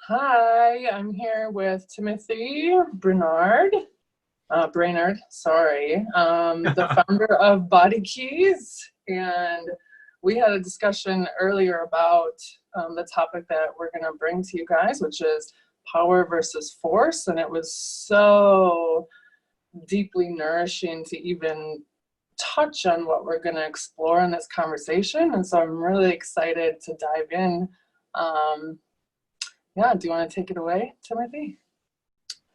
Hi, I'm here with Timothy Brainerd, sorry, the founder of Body Keys. And we had a discussion earlier about the topic that we're going to bring to you guys, which is power versus force. And it was so deeply nourishing to even touch on what we're going to explore in this conversation. And so I'm really excited to dive in. Yeah, do you want to take it away, Timothy?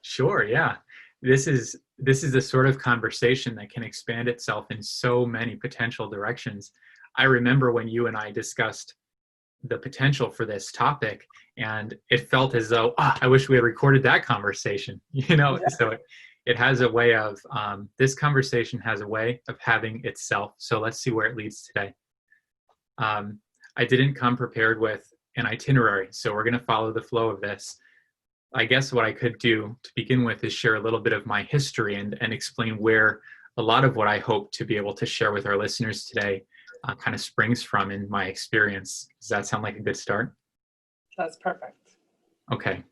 Sure, yeah. This is the sort of conversation that can expand itself in so many potential directions. I remember when you and I discussed the potential for this topic, and it felt as though, I wish we had recorded that conversation. Yeah. So it has a way of this conversation has a way of having itself. So let's see where it leads today. I didn't come prepared with an itinerary, so we're going to follow the flow of this. I guess what I could do to begin with is share a little bit of my history and explain where a lot of what I hope to be able to share with our listeners today kind of springs from in my experience. Does that sound like a good start? That's perfect. Okay,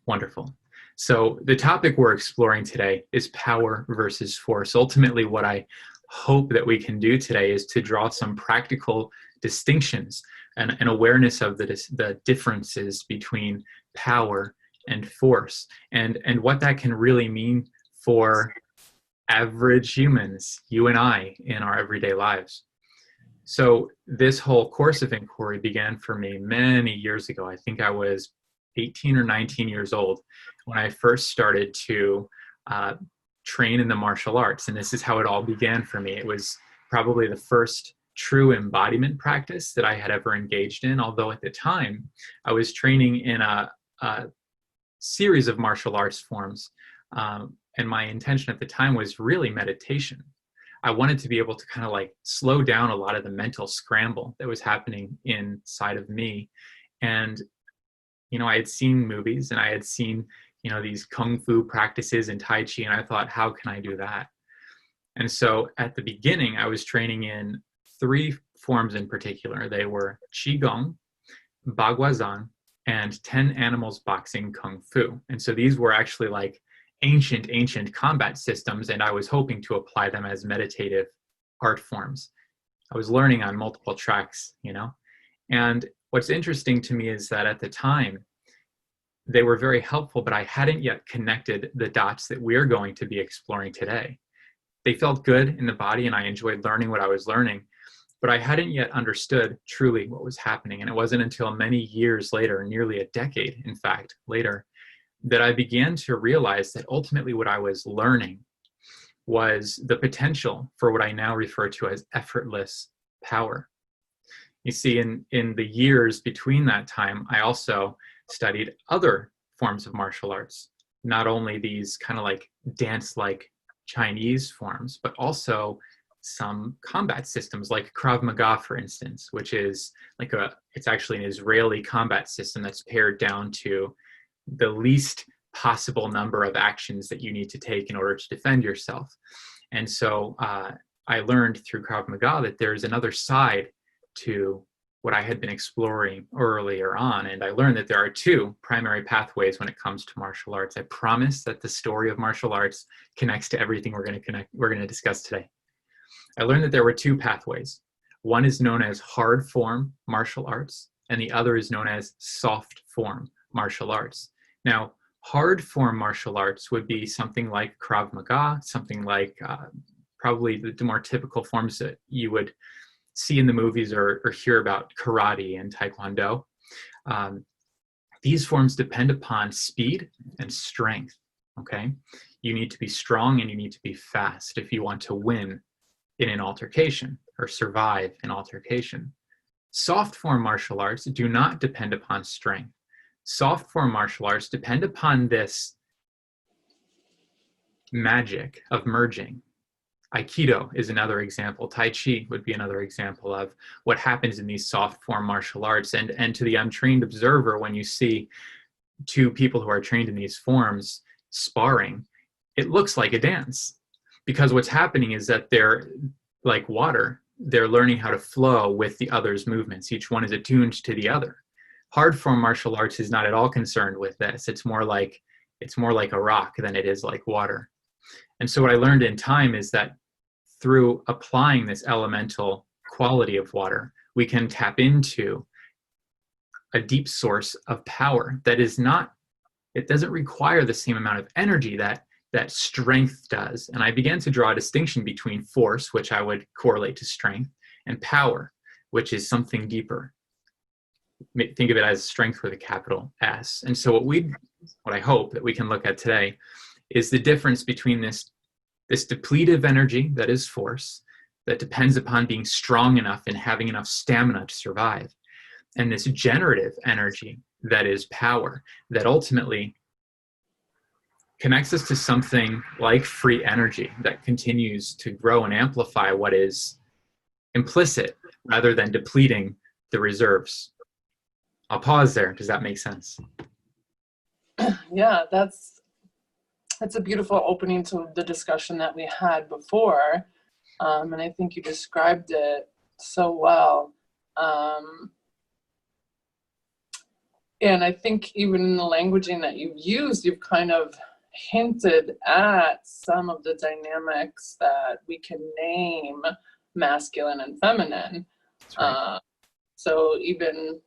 wonderful. So the topic we're exploring today is power versus force. Ultimately, what I hope that we can do today is to draw some practical distinctions and an awareness of the differences between power and force, and what that can really mean for average humans, you and I, in our everyday lives. So this whole course of inquiry began for me many years ago. I think I was 18 or 19 years old when I first started to train in the martial arts. And this is how it all began for me. It was probably the first true embodiment practice that I had ever engaged in, although at the time I was training in a series of martial arts forms. And my intention at the time was really meditation. I wanted to be able to kind of like slow down a lot of the mental scramble that was happening inside of me. And, I had seen movies and I had seen, these Kung Fu practices and Tai Chi, and I thought, how can I do that? And so at the beginning, I was training in three forms in particular. They were Qigong, Baguazhang, and 10 animals boxing Kung Fu. And so these were actually like ancient combat systems, and I was hoping to apply them as meditative art forms. I was learning on multiple tracks, And what's interesting to me is that at the time, they were very helpful, but I hadn't yet connected the dots that we're going to be exploring today. They felt good in the body, and I enjoyed learning what I was learning, but I hadn't yet understood truly what was happening. And it wasn't until many years later, nearly a decade, in fact, later, that I began to realize that ultimately what I was learning was the potential for what I now refer to as effortless power. You see, in the years between that time, I also studied other forms of martial arts, not only these kind of like dance-like Chinese forms, but also some combat systems like Krav Maga, for instance, which is it's actually an Israeli combat system that's pared down to the least possible number of actions that you need to take in order to defend yourself. And so I learned through Krav Maga that there's another side to what I had been exploring earlier on. And I learned that there are two primary pathways when it comes to martial arts. I promise that the story of martial arts connects to everything we're going to discuss today. I learned that there were two pathways. One is known as hard form martial arts, and the other is known as soft form martial arts. Now, hard form martial arts would be something like Krav Maga, something like probably the more typical forms that you would see in the movies or hear about, karate and taekwondo. These forms depend upon speed and strength, okay? You need to be strong and you need to be fast if you want to win in an altercation or survive an altercation. Soft form martial arts do not depend upon strength. Soft form martial arts depend upon this magic of merging. Aikido is another example. Tai Chi would be another example of what happens in these soft form martial arts. And to the untrained observer, when you see two people who are trained in these forms sparring, it looks like a dance, because what's happening is that they're like water. They're learning how to flow with the other's movements. Each one is attuned to the other. Hard form martial arts is not at all concerned with this. It's more like a rock than it is like water. And so what I learned in time is that through applying this elemental quality of water, we can tap into a deep source of power that is not, it doesn't require the same amount of energy that strength does. And I began to draw a distinction between force, which I would correlate to strength, and power, which is something deeper. Think of it as strength with a capital S. And so what I hope that we can look at today is the difference between this depletive energy that is force, that depends upon being strong enough and having enough stamina to survive, and this generative energy that is power, that ultimately connects us to something like free energy that continues to grow and amplify what is implicit rather than depleting the reserves. I'll pause there. Does that make sense? Yeah, that's a beautiful opening to the discussion that we had before. And I think you described it so well. And I think even in the languaging that you've used, you've kind of hinted at some of the dynamics that we can name masculine and feminine. That's right. So even,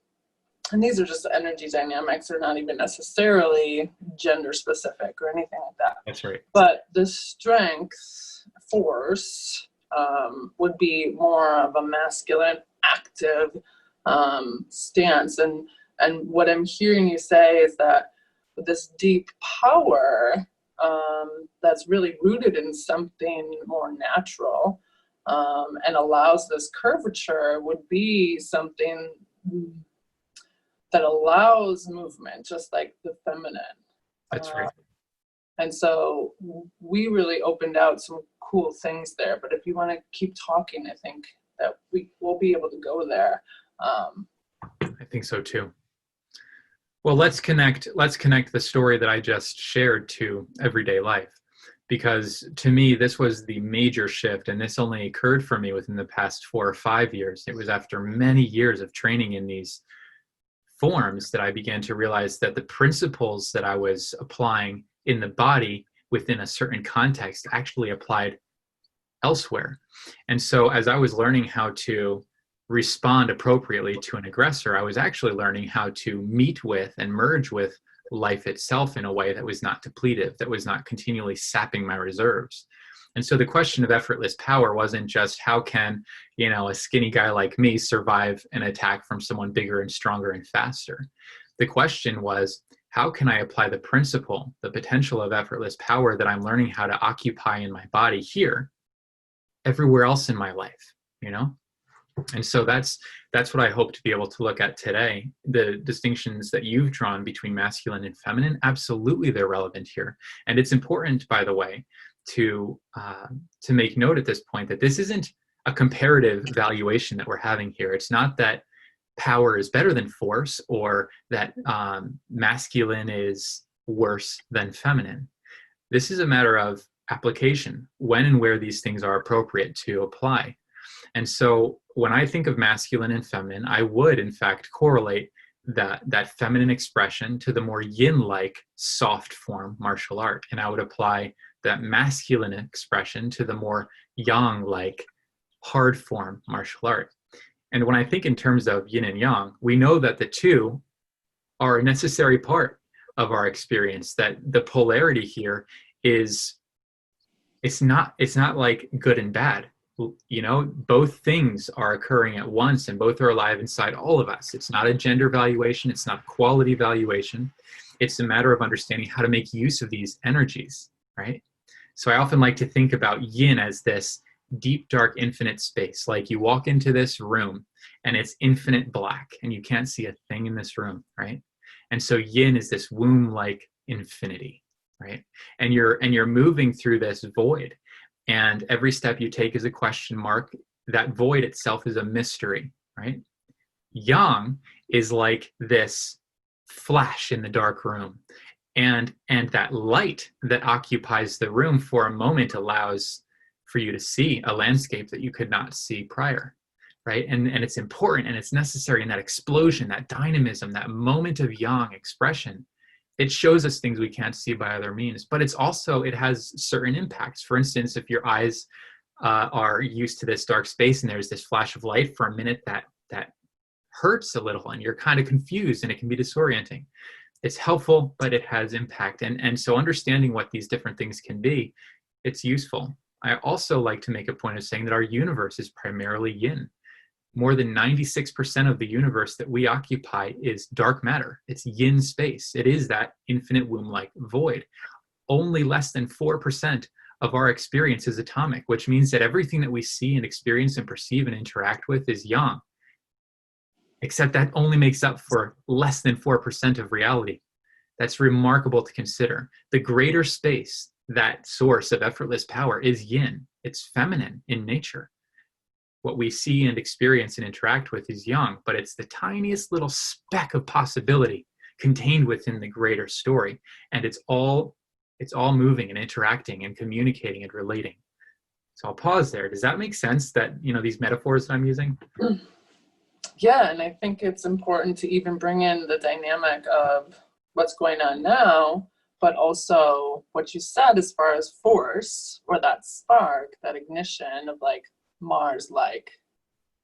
and these are just energy dynamics, they're not even necessarily gender specific or anything like that. That's right. But the strength, force, would be more of a masculine, active stance. And what I'm hearing you say is that this deep power that's really rooted in something more natural and allows this curvature would be something that allows movement, just like the feminine. That's right. And so we really opened out some cool things there. But if you want to keep talking, I think that we will be able to go there. I think so too. Well, let's connect the story that I just shared to everyday life, because to me, this was the major shift. And this only occurred for me within the past 4 or 5 years. It was after many years of training in these forms that I began to realize that the principles that I was applying in the body within a certain context actually applied elsewhere. And so as I was learning how to respond appropriately to an aggressor, I was actually learning how to meet with and merge with life itself in a way that was not depletive, that was not continually sapping my reserves. And so the question of effortless power wasn't just how can, a skinny guy like me survive an attack from someone bigger and stronger and faster. The question was, how can I apply the principle, the potential of effortless power that I'm learning how to occupy in my body here, everywhere else in my life, And so that's what I hope to be able to look at today. The distinctions that you've drawn between masculine and feminine, absolutely they're relevant here. And it's important, by the way, to make note at this point that this isn't a comparative valuation that we're having here. It's not that power is better than force or that masculine is worse than feminine. This is a matter of application, when and where these things are appropriate to apply. And so when I think of masculine and feminine, I would in fact correlate that feminine expression to the more yin-like soft form martial art. And I would apply that masculine expression to the more yang-like hard form martial art. And when I think in terms of yin and yang, we know that the two are a necessary part of our experience, that the polarity here is, it's not like good and bad. Both things are occurring at once and both are alive inside all of us. It's not a gender valuation. It's not quality valuation. It's a matter of understanding how to make use of these energies, right? So I often like to think about yin as this deep, dark, infinite space. Like you walk into this room and it's infinite black and you can't see a thing in this room, right? And so yin is this womb-like infinity, right? And you're moving through this void. And every step you take is a question mark. That void itself is a mystery, right? Yang is like this flash in the dark room. And that light that occupies the room for a moment allows for you to see a landscape that you could not see prior, right? And it's important and it's necessary. And that explosion, that dynamism, that moment of yang expression, it shows us things we can't see by other means. But it's also, it has certain impacts. For instance, if your eyes are used to this dark space and there's this flash of light for a minute, that hurts a little and you're kind of confused and it can be disorienting. It's helpful, but it has impact. And so understanding what these different things can be, it's useful. I also like to make a point of saying that our universe is primarily yin. More than 96% of the universe that we occupy is dark matter. It's yin space. It is that infinite womb-like void. Only less than 4% of our experience is atomic, which means that everything that we see and experience and perceive and interact with is yang. Except that only makes up for less than 4% of reality. That's remarkable to consider. The greater space, that source of effortless power, is yin. It's feminine in nature. What we see and experience and interact with is yang, but it's the tiniest little speck of possibility contained within the greater story. And it's all moving and interacting and communicating and relating. So I'll pause there. Does that make sense, that, these metaphors that I'm using? Yeah, and I think it's important to even bring in the dynamic of what's going on now, but also what you said as far as force, or that spark, that ignition of like Mars-like,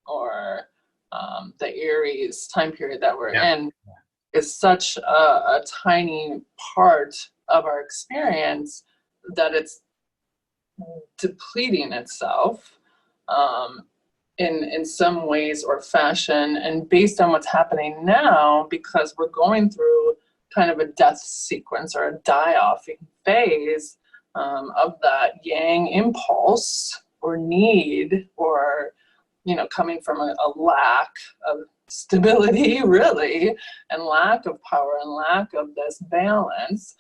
or the Aries time period that we're in, is such a tiny part of our experience that it's depleting itself in some ways or fashion. And based on what's happening now, because we're going through kind of a death sequence or a die-off phase of that yang impulse or need, or coming from a lack of stability, really, and lack of power and lack of this balance,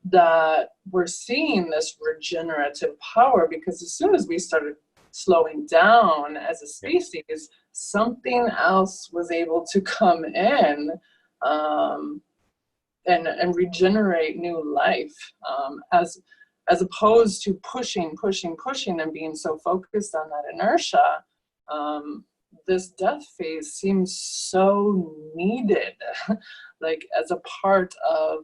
that we're seeing this regenerative power. Because as soon as we started slowing down as a species, something else was able to come in and regenerate new life, as opposed to pushing and being so focused on that inertia. This death phase seems so needed, like as a part of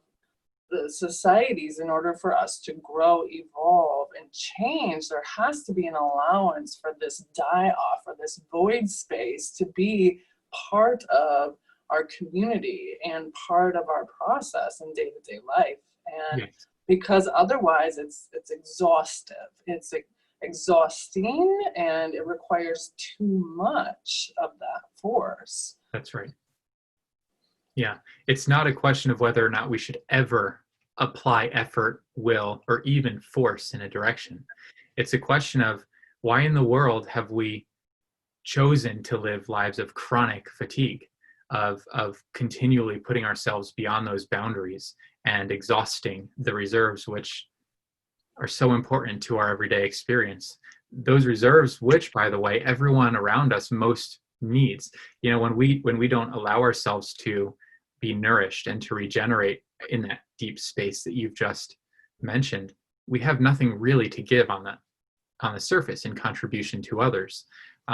the societies. In order for us to grow, evolve, and change, there has to be an allowance for this die-off, or this void space, to be part of our community and part of our process in day-to-day life. And because otherwise it's exhaustive, it's exhausting, and it requires too much of that force. That's right. Yeah, it's not a question of whether or not we should ever apply effort, will, or even force in a direction. It's a question of, why in the world have we chosen to live lives of chronic fatigue, of continually putting ourselves beyond those boundaries and exhausting the reserves, which are so important to our everyday experience. Those reserves, which, by the way, everyone around us most needs. When we don't allow ourselves to be nourished and to regenerate in that deep space that you've just mentioned, we have nothing really to give on the surface in contribution to others.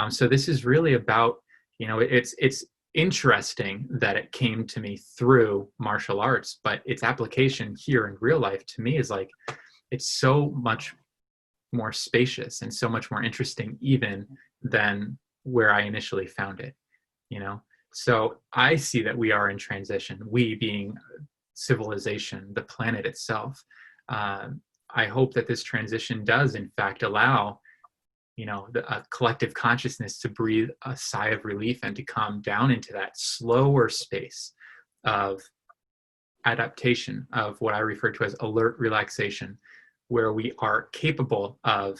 So this is really about, it's interesting that it came to me through martial arts, but its application here in real life to me is like, it's so much more spacious and so much more interesting even than where I initially found it, So I see that we are in transition, we being civilization, the planet itself. I hope that this transition does in fact allow, a collective consciousness to breathe a sigh of relief and to calm down into that slower space of adaptation, of what I refer to as alert relaxation, where we are capable of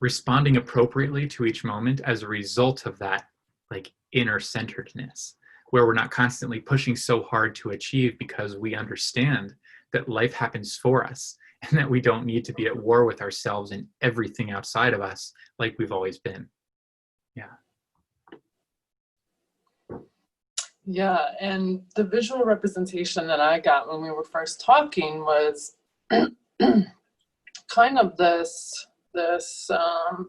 responding appropriately to each moment as a result of that like inner centeredness, where we're not constantly pushing so hard to achieve, because we understand that life happens for us and that we don't need to be at war with ourselves and everything outside of us like we've always been. Yeah, and the visual representation that I got when we were first talking was kind of this this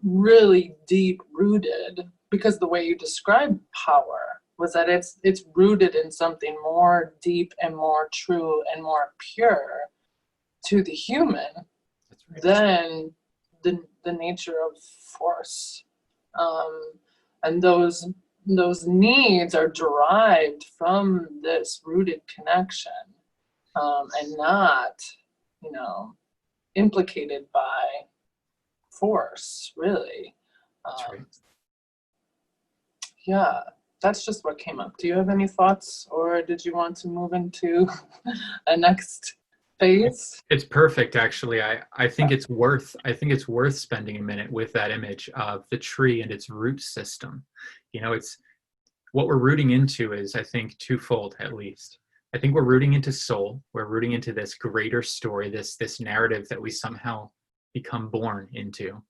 really deep rooted, because the way you describe power was that it's rooted in something more deep and more true and more pure to the human than the nature of force. And those needs are derived from this rooted connection, and not, implicated by force, really. That's right. Yeah, that's just what came up. Do you have any thoughts, or did you want to move into a next phase? It's perfect, actually. I think it's worth spending a minute with that image of the tree and its root system. It's what we're rooting into is, I think, twofold at least. I think we're rooting into soul. We're rooting into this greater story, this narrative that we somehow become born into.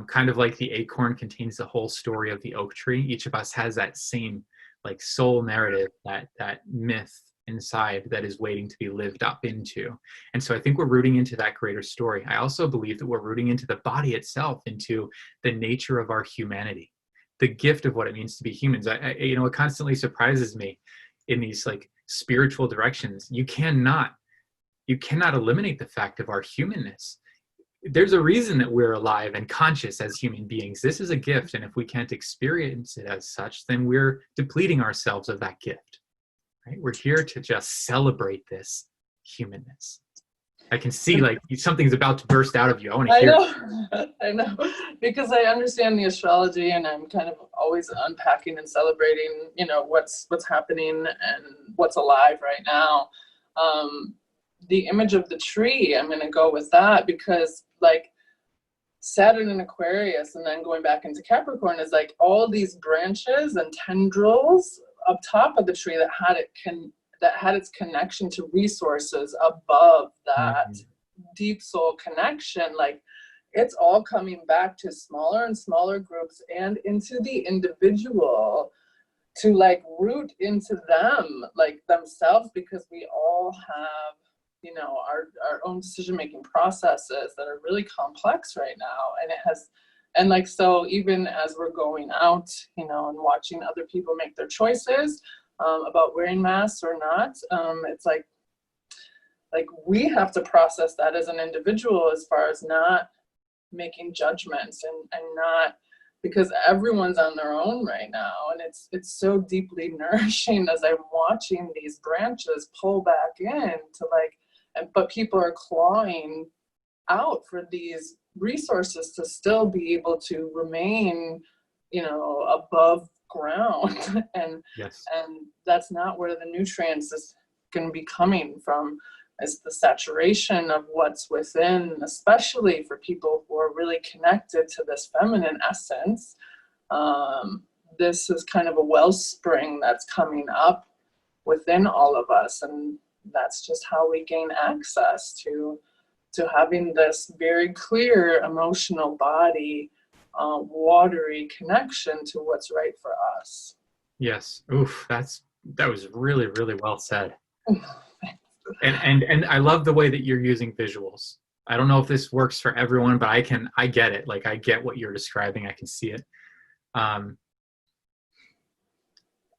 Kind of like the acorn contains the whole story of the oak tree. Each of us has that same like soul narrative, that myth inside that is waiting to be lived up into. And so I think we're rooting into that greater story. I also believe that we're rooting into the body itself, into the nature of our humanity, the gift of what it means to be humans. It constantly surprises me in these like spiritual directions. You cannot eliminate the fact of our humanness. There's a reason that we're alive and conscious as human beings. This is a gift, and if we can't experience it as such, then we're depleting ourselves of that gift. Right? We're here to just celebrate this humanness. I can see like something's about to burst out of you. I want to hear it. I know, because I understand the astrology, and I'm kind of always unpacking and celebrating, what's happening and what's alive right now. The image of the tree, I'm going to go with that, because like Saturn in Aquarius and then going back into Capricorn is like all these branches and tendrils up top of the tree that had its connection to resources above that deep soul connection. Like it's all coming back to smaller and smaller groups and into the individual, to like root into them, like themselves, because we all have our own decision-making processes that are really complex right now. And like, so even as we're going out, and watching other people make their choices about wearing masks or not, it's like we have to process that as an individual, as far as not making judgments and not, because everyone's on their own right now. And it's so deeply nourishing as I'm watching these branches pull back in to like, but people are clawing out for these resources to still be able to remain, above ground. And yes. And that's not where the nutrients is going to be coming from, is the saturation of what's within, especially for people who are really connected to this feminine essence. This is kind of a wellspring that's coming up within all of us, and that's just how we gain access to having this very clear emotional body, watery connection to what's right for us. Yes. Oof. That was really, really well said. And I love the way that you're using visuals. I don't know if this works for everyone, but I get it. Like I get what you're describing. I can see it. A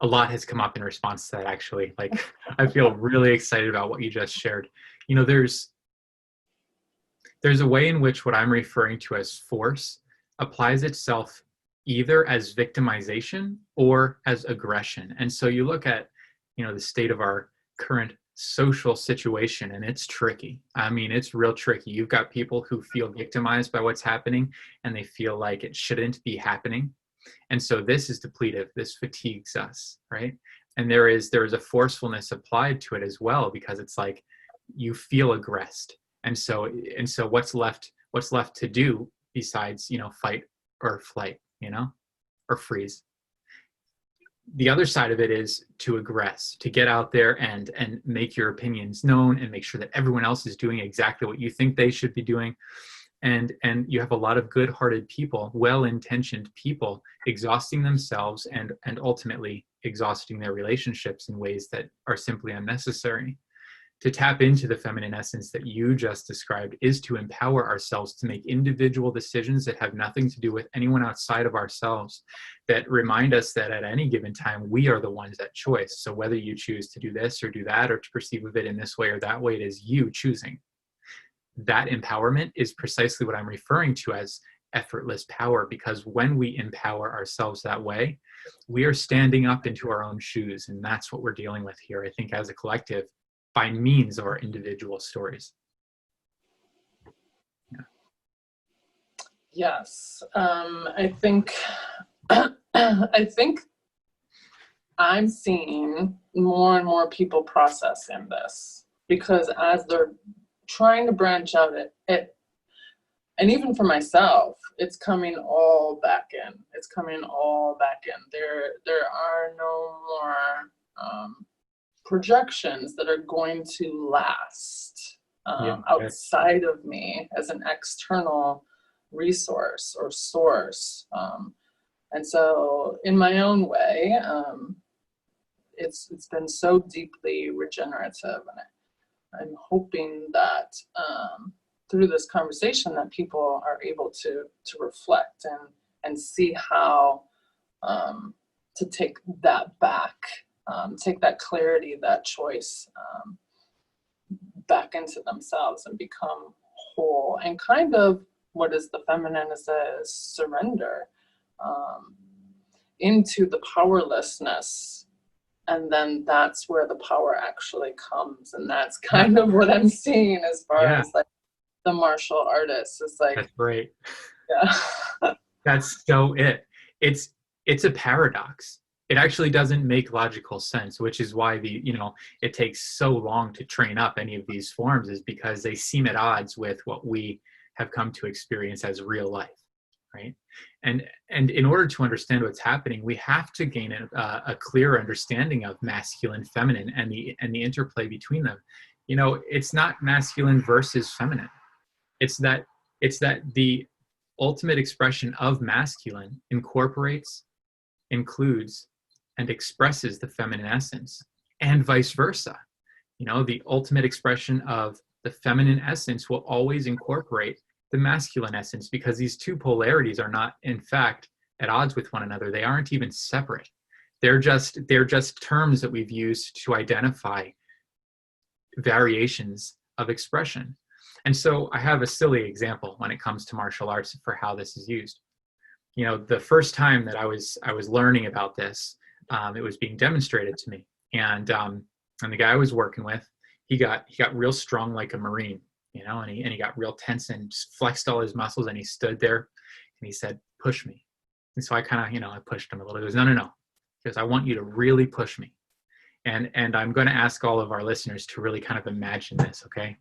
lot has come up in response to that, actually. Like, I feel really excited about what you just shared. There's a way in which what I'm referring to as force applies itself either as victimization or as aggression. And so you look at, the state of our current social situation, and it's tricky. I mean, it's real tricky. You've got people who feel victimized by what's happening, and they feel like it shouldn't be happening. And so this is depletive. This fatigues us, right? And there is a forcefulness applied to it as well, because it's like you feel aggressed. And so what's left to do besides, fight or flight, or freeze? The other side of it is to aggress, to get out there and make your opinions known and make sure that everyone else is doing exactly what you think they should be doing. And you have a lot of good-hearted people, well-intentioned people, exhausting themselves and ultimately exhausting their relationships in ways that are simply unnecessary. To tap into the feminine essence that you just described is to empower ourselves to make individual decisions that have nothing to do with anyone outside of ourselves, that remind us that at any given time, we are the ones at choice. So whether you choose to do this or do that, or to perceive of it in this way or that way, it is you choosing. That empowerment is precisely what I'm referring to as effortless power, because when we empower ourselves that way, we are standing up into our own shoes. And that's what we're dealing with here, I think, as a collective, by means of our individual stories. Yeah. Yes. I think I think I'm seeing more and more people processing this, because as they're trying to branch out, and even for myself, it's coming all back in. It's coming all back in. There are no more projections that are going to last outside of me as an external resource or source. And so in my own way, it's been so deeply regenerative, and I'm hoping that through this conversation that people are able to reflect and see how to take that back, take that clarity, that choice back into themselves and become whole. And kind of what is the feminine is a surrender into the powerlessness. And then that's where the power actually comes. And that's kind of what I'm seeing as far as like the martial artist. It's like, that's right. Yeah. That's so it. It's a paradox. It actually doesn't make logical sense, which is why it takes so long to train up any of these forms, is because they seem at odds with what we have come to experience as real life, right? And in order to understand what's happening, we have to gain a clear understanding of masculine, feminine, and the interplay between them. It's not masculine versus feminine. It's that the ultimate expression of masculine incorporates, includes, and expresses the feminine essence, and vice versa. The ultimate expression of the feminine essence will always incorporate the masculine essence, because these two polarities are not, in fact, at odds with one another. They aren't even separate. They're just terms that we've used to identify variations of expression. And so I have a silly example when it comes to martial arts for how this is used. The first time that I was learning about this, it was being demonstrated to me, and the guy I was working with, he got real strong like a Marine, and he got real tense and just flexed all his muscles, and he stood there and he said, "Push me." And so I kind of, I pushed him a little. He goes, "No. He goes, I want you to really push me." And I'm going to ask all of our listeners to really kind of imagine this, okay?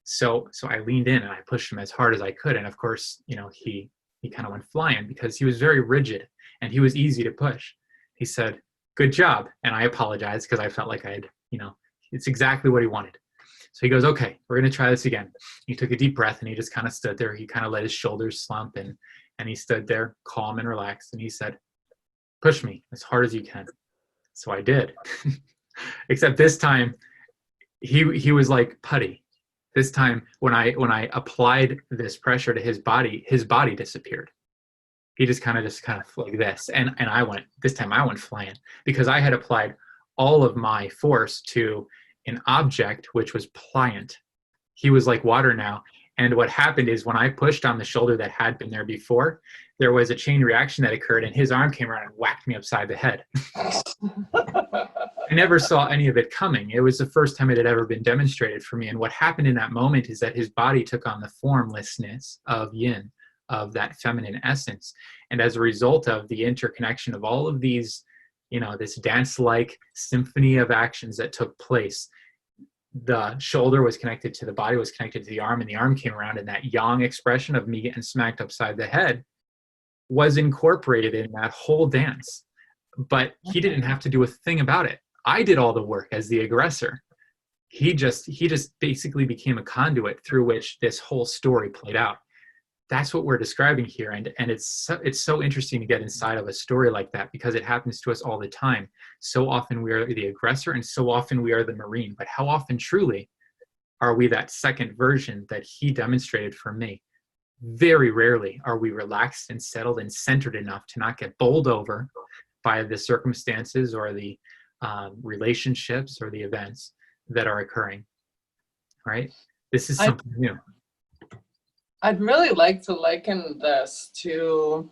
So I leaned in and I pushed him as hard as I could. And of course, he kind of went flying because he was very rigid and he was easy to push. He said, "Good job." And I apologized because I felt like it's exactly what he wanted. So he goes, "Okay, we're going to try this again." He took a deep breath and he just kind of stood there. He kind of let his shoulders slump and he stood there calm and relaxed. And he said, "Push me as hard as you can." So I did. Except this time he was like putty. This time when I applied this pressure to his body disappeared. He just kind of like this. And this time I went flying because I had applied all of my force to an object which was pliant. He was like water now. And what happened is when I pushed on the shoulder that had been there before, there was a chain reaction that occurred and his arm came around and whacked me upside the head. I never saw any of it coming. It was the first time it had ever been demonstrated for me. And what happened in that moment is that his body took on the formlessness of yin, of that feminine essence. And as a result of the interconnection of all of these, this dance-like symphony of actions that took place, the shoulder was connected to the body, was connected to the arm, and the arm came around, and that yang expression of me getting smacked upside the head was incorporated in that whole dance. But he didn't have to do a thing about it. I did all the work as the aggressor. He just basically became a conduit through which this whole story played out. that's what we're describing here. And it's so interesting to get inside of a story like that, because it happens to us all the time. So often we are the aggressor, and so often we are the Marine. But how often truly are we that second version that he demonstrated for me? Very rarely are we relaxed and settled and centered enough to not get bowled over by the circumstances or the relationships or the events that are occurring, right? This is something new. I'd really like to liken this to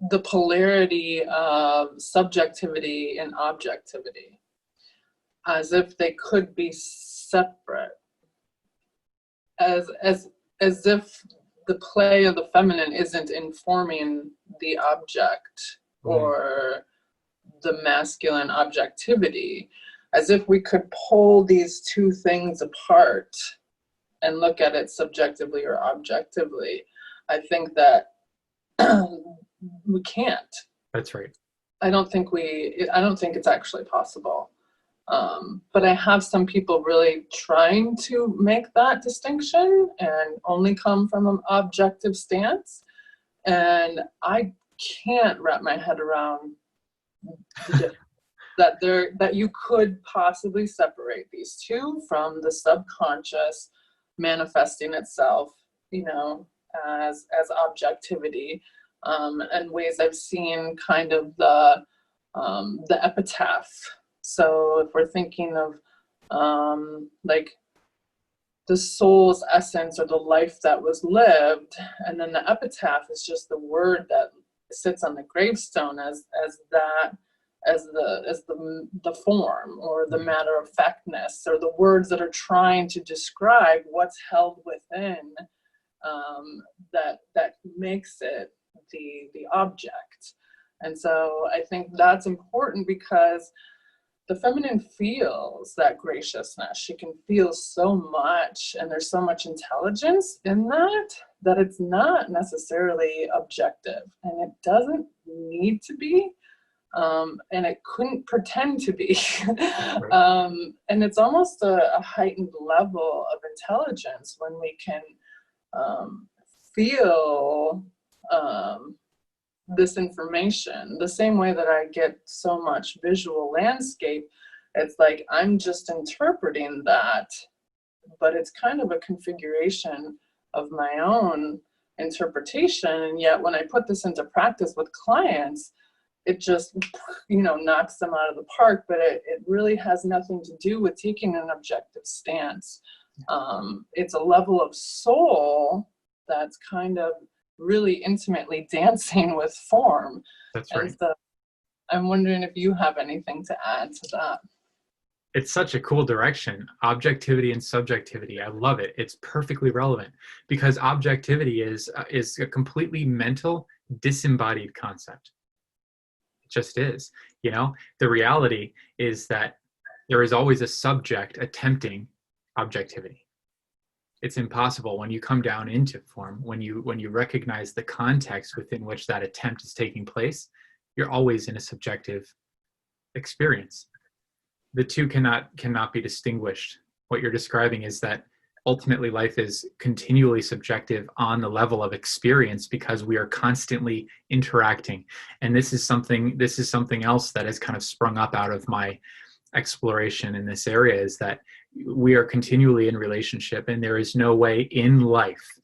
the polarity of subjectivity and objectivity, as if they could be separate, as if the play of the feminine isn't informing the object or the masculine objectivity, as if we could pull these two things apart and look at it subjectively or objectively. I think that we can't. That's right. I don't think it's actually possible. But I have some people really trying to make that distinction and only come from an objective stance. And I can't wrap my head around that you could possibly separate these two from the subconscious manifesting itself, as objectivity. And ways I've seen kind of the epitaph. So if we're thinking of like the soul's essence or the life that was lived, and then the epitaph is just the word that sits on the gravestone as the form or the matter of factness, or the words that are trying to describe what's held within, that makes it the object. And so I think that's important, because the feminine feels that graciousness. She can feel so much, and there's so much intelligence in that it's not necessarily objective, and it doesn't need to be, and it couldn't pretend to be. And it's almost a heightened level of intelligence when we can feel this information, the same way that I get so much visual landscape. It's like I'm just interpreting that, but it's kind of a configuration of my own interpretation. And yet when I put this into practice with clients, it just, knocks them out of the park. But it really has nothing to do with taking an objective stance. It's a level of soul that's kind of really intimately dancing with form. That's right. And so I'm wondering if you have anything to add to that. It's such a cool direction, objectivity and subjectivity. I love it. It's perfectly relevant, because objectivity is a completely mental, disembodied concept. It just is. The reality is that there is always a subject attempting objectivity. It's impossible when you come down into form, when you recognize the context within which that attempt is taking place. You're always in a subjective experience. The two cannot be distinguished. What you're describing is that ultimately life is continually subjective on the level of experience, because we are constantly interacting. And this is something else that has kind of sprung up out of my exploration in this area, is that we are continually in relationship, and there is no way in life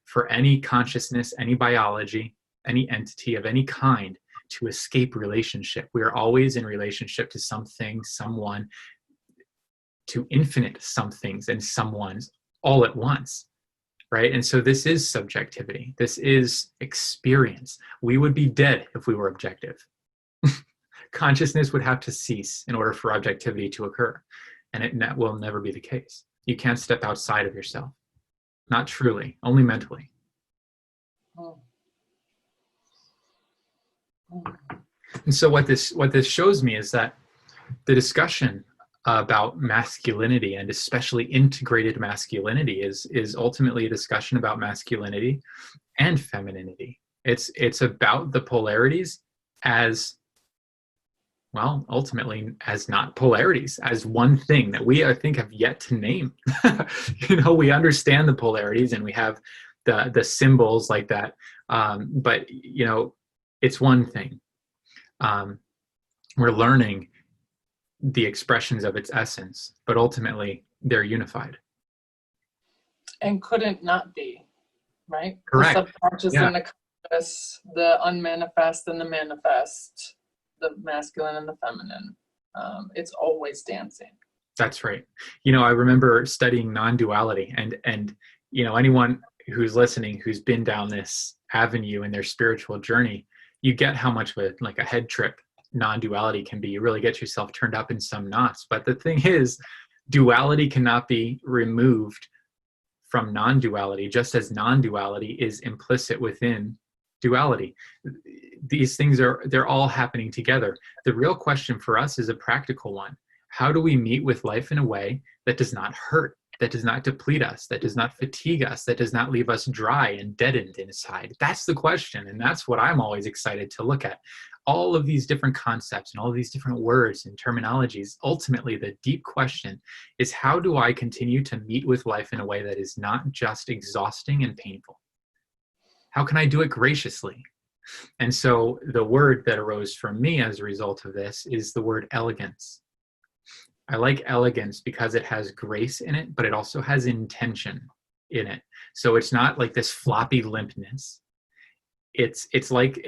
for any consciousness, any biology, any entity of any kind to escape relationship. We are always in relationship to something, someone, to infinite somethings and someones all at once, right? And so this is subjectivity. This is experience. We would be dead if we were objective. Consciousness would have to cease in order for objectivity to occur. And it will never be the case. You can't step outside of yourself. Not truly, only mentally. And so what this shows me is that the discussion about masculinity, and especially integrated masculinity, is ultimately a discussion about masculinity and femininity. It's about the polarities as, well, ultimately as not polarities, as one thing that we, I think, have yet to name. We understand the polarities, and we have the symbols like that. But it's one thing. We're learning the expressions of its essence, but ultimately they're unified. And couldn't not be, right? Correct. The subconscious and the conscious, the unmanifest and the manifest, the masculine and the feminine. It's always dancing. That's right. I remember studying non-duality, and anyone who's listening who's been down this avenue in their spiritual journey, you get how much of a head trip non-duality can be. You really get yourself turned up in some knots. But the thing is, duality cannot be removed from non-duality, just as non-duality is implicit within duality. These things they're all happening together. The real question for us is a practical one. How do we meet with life in a way that does not hurt, that does not deplete us, that does not fatigue us, that does not leave us dry and deadened inside? That's the question, and that's what I'm always excited to look at. All of these different concepts and all of these different words and terminologies, ultimately the deep question is, how do I continue to meet with life in a way that is not just exhausting and painful? How can I do it graciously? And so the word that arose from me as a result of this is the word elegance. I like elegance because it has grace in it, but it also has intention in it. So it's not like this floppy limpness. It's like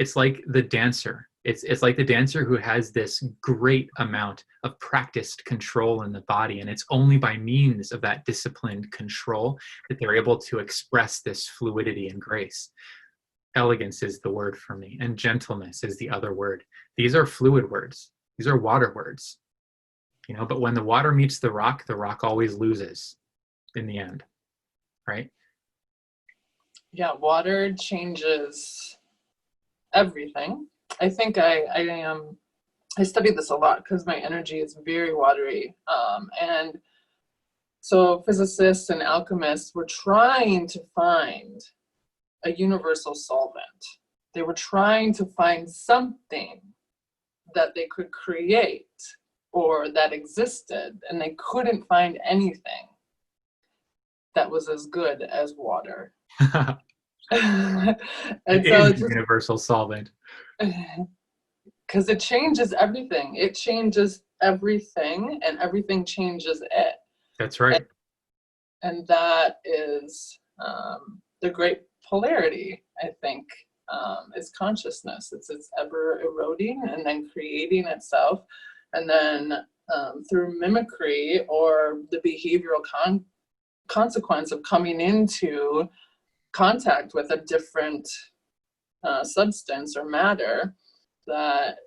the dancer. It's like the dancer who has this great amount of practiced control in the body, and it's only by means of that disciplined control that they're able to express this fluidity and grace. Elegance is the word for me, and gentleness is the other word. These are fluid words. These are water words. But when the water meets the rock always loses in the end, right? Yeah, water changes everything. I think I study this a lot because my energy is very watery. And so physicists and alchemists were trying to find a universal solvent. They were trying to find something that they could create or that existed, and they couldn't find anything that was as good as water. And it so is a universal solvent. Because it changes everything. It changes everything, and everything changes it. That's right. And that is the great polarity, I think, is consciousness. It's ever eroding and then creating itself. And then through mimicry or the behavioral consequence of coming into contact with a different substance or matter, that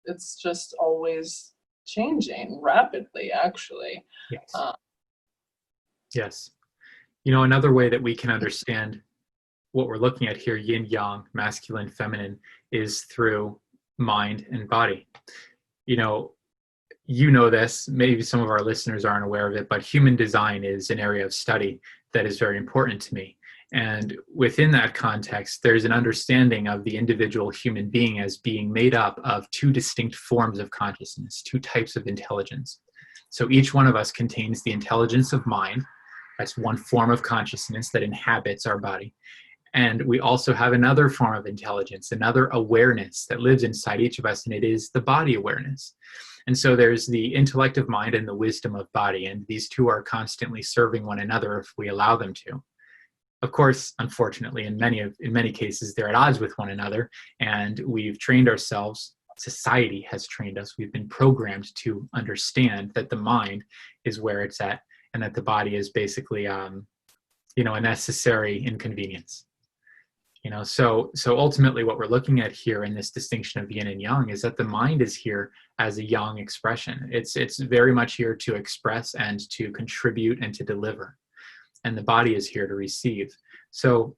it's just always changing rapidly, actually. Yes. Yes. Another way that we can understand what we're looking at here, yin yang, masculine, feminine, is through mind and body. This, maybe some of our listeners aren't aware of it, but human design is an area of study that is very important to me. And within that context, there's an understanding of the individual human being as being made up of two distinct forms of consciousness, two types of intelligence. So each one of us contains the intelligence of mind. That's one form of consciousness that inhabits our body. And we also have another form of intelligence, another awareness that lives inside each of us, and it is the body awareness. And so there's the intellect of mind and the wisdom of body, and these two are constantly serving one another if we allow them to. Of course, unfortunately, in many cases, they're at odds with one another, and we've trained ourselves, society has trained us, we've been programmed to understand that the mind is where it's at, and that the body is basically, a necessary inconvenience. So ultimately what we're looking at here in this distinction of yin and yang is that the mind is here as a yang expression. It's very much here to express and to contribute and to deliver. And the body is here to receive. So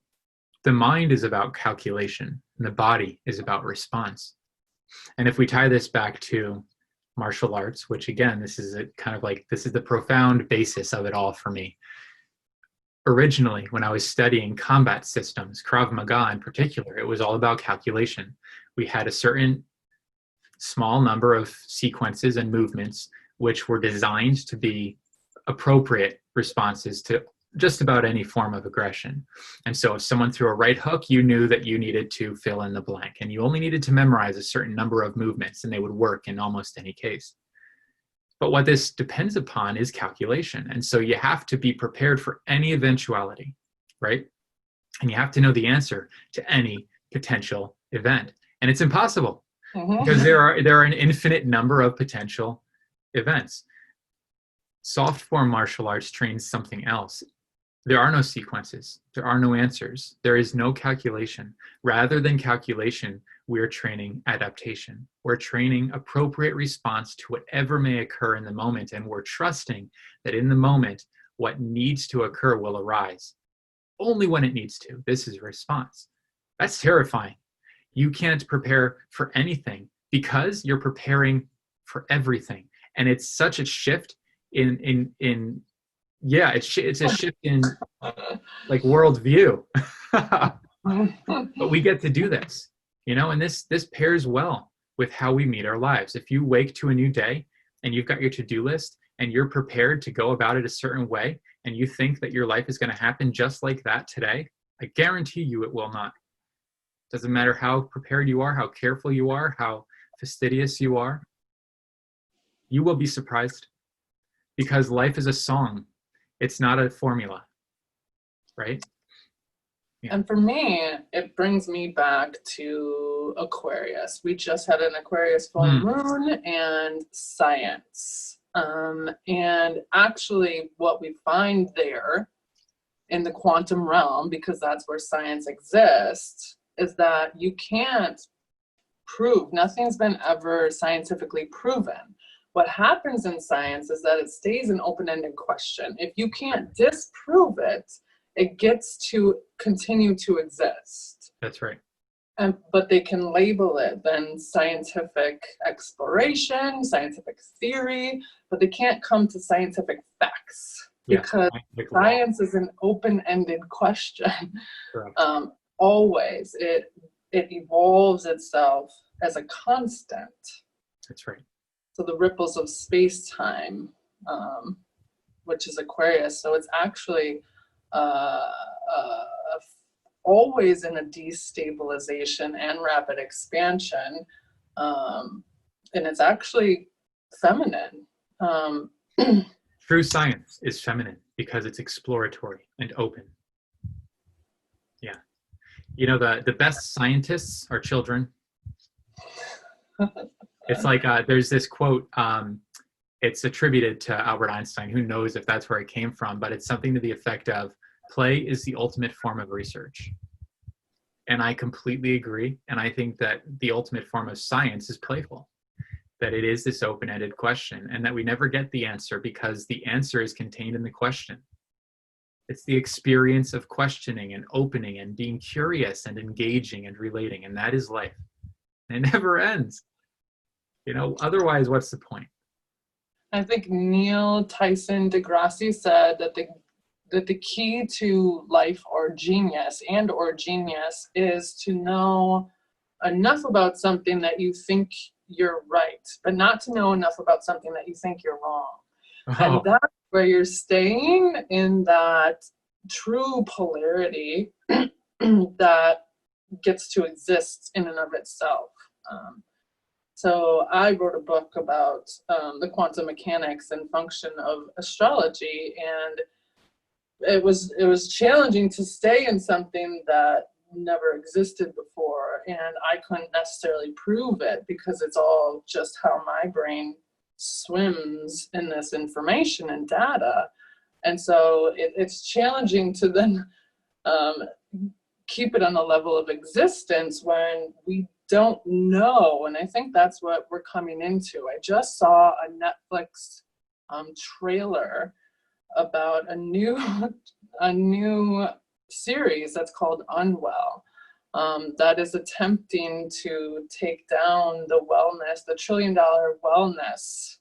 the mind is about calculation, and the body is about response. And if we tie this back to martial arts, which again, this is the profound basis of it all for me. Originally, when I was studying combat systems, Krav Maga in particular, it was all about calculation. We had a certain small number of sequences and movements which were designed to be appropriate responses to just about any form of aggression. And so if someone threw a right hook, you knew that you needed to fill in the blank, and you only needed to memorize a certain number of movements, and they would work in almost any case. But what this depends upon is calculation. And so you have to be prepared for any eventuality, right? And you have to know the answer to any potential event. And it's impossible because there are an infinite number of potential events. Soft form martial arts trains something else. There are no sequences. There are no answers. There is no calculation. Rather than calculation, we're training adaptation. We're training appropriate response to whatever may occur in the moment, and we're trusting that in the moment, what needs to occur will arise. Only when it needs to. This is response. That's terrifying. You can't prepare for anything because you're preparing for everything. And it's such a shift it's a shift in like worldview. But we get to do this, and this pairs well with how we meet our lives. If you wake to a new day and you've got your to-do list and you're prepared to go about it a certain way, and you think that your life is going to happen just like that today, I guarantee you it will not. Doesn't matter how prepared you are, how careful you are, how fastidious you are, you will be surprised, because life is a song. It's not a formula, right? Yeah. And for me, it brings me back to Aquarius. We just had an Aquarius full moon and science. And actually what we find there in the quantum realm, because that's where science exists, is that you can't prove, nothing's been ever scientifically proven. What happens in science is that it stays an open-ended question. If you can't disprove it, it gets to continue to exist. That's right. But they can label it then scientific exploration, scientific theory, but they can't come to scientific facts because science is an open-ended question. Always. It evolves itself as a constant. That's right. So the ripples of space-time, which is Aquarius. So it's actually always in a destabilization and rapid expansion. And it's actually feminine. True science is feminine because it's exploratory and open. Yeah. The best scientists are children. It's like there's this quote, it's attributed to Albert Einstein. Who knows if that's where it came from, but it's something to the effect of, play is the ultimate form of research. And I completely agree. And I think that the ultimate form of science is playful, that it is this open-ended question, and that we never get the answer because the answer is contained in the question. It's the experience of questioning and opening and being curious and engaging and relating, and that is life. And it never ends. Otherwise, what's the point? I think Neil Tyson deGrasse said that the key to life or genius is to know enough about something that you think you're right, but not to know enough about something that you think you're wrong. Oh. And that's where you're staying in that true polarity that gets to exist in and of itself. So I wrote a book about the quantum mechanics and function of astrology, and it was challenging to stay in something that never existed before, and I couldn't necessarily prove it because it's all just how my brain swims in this information and data. And so it's challenging to then keep it on the level of existence when we don't know. And I think that's what we're coming into. I just saw a Netflix trailer about a new series that's called Unwell, that is attempting to take down the $1 trillion wellness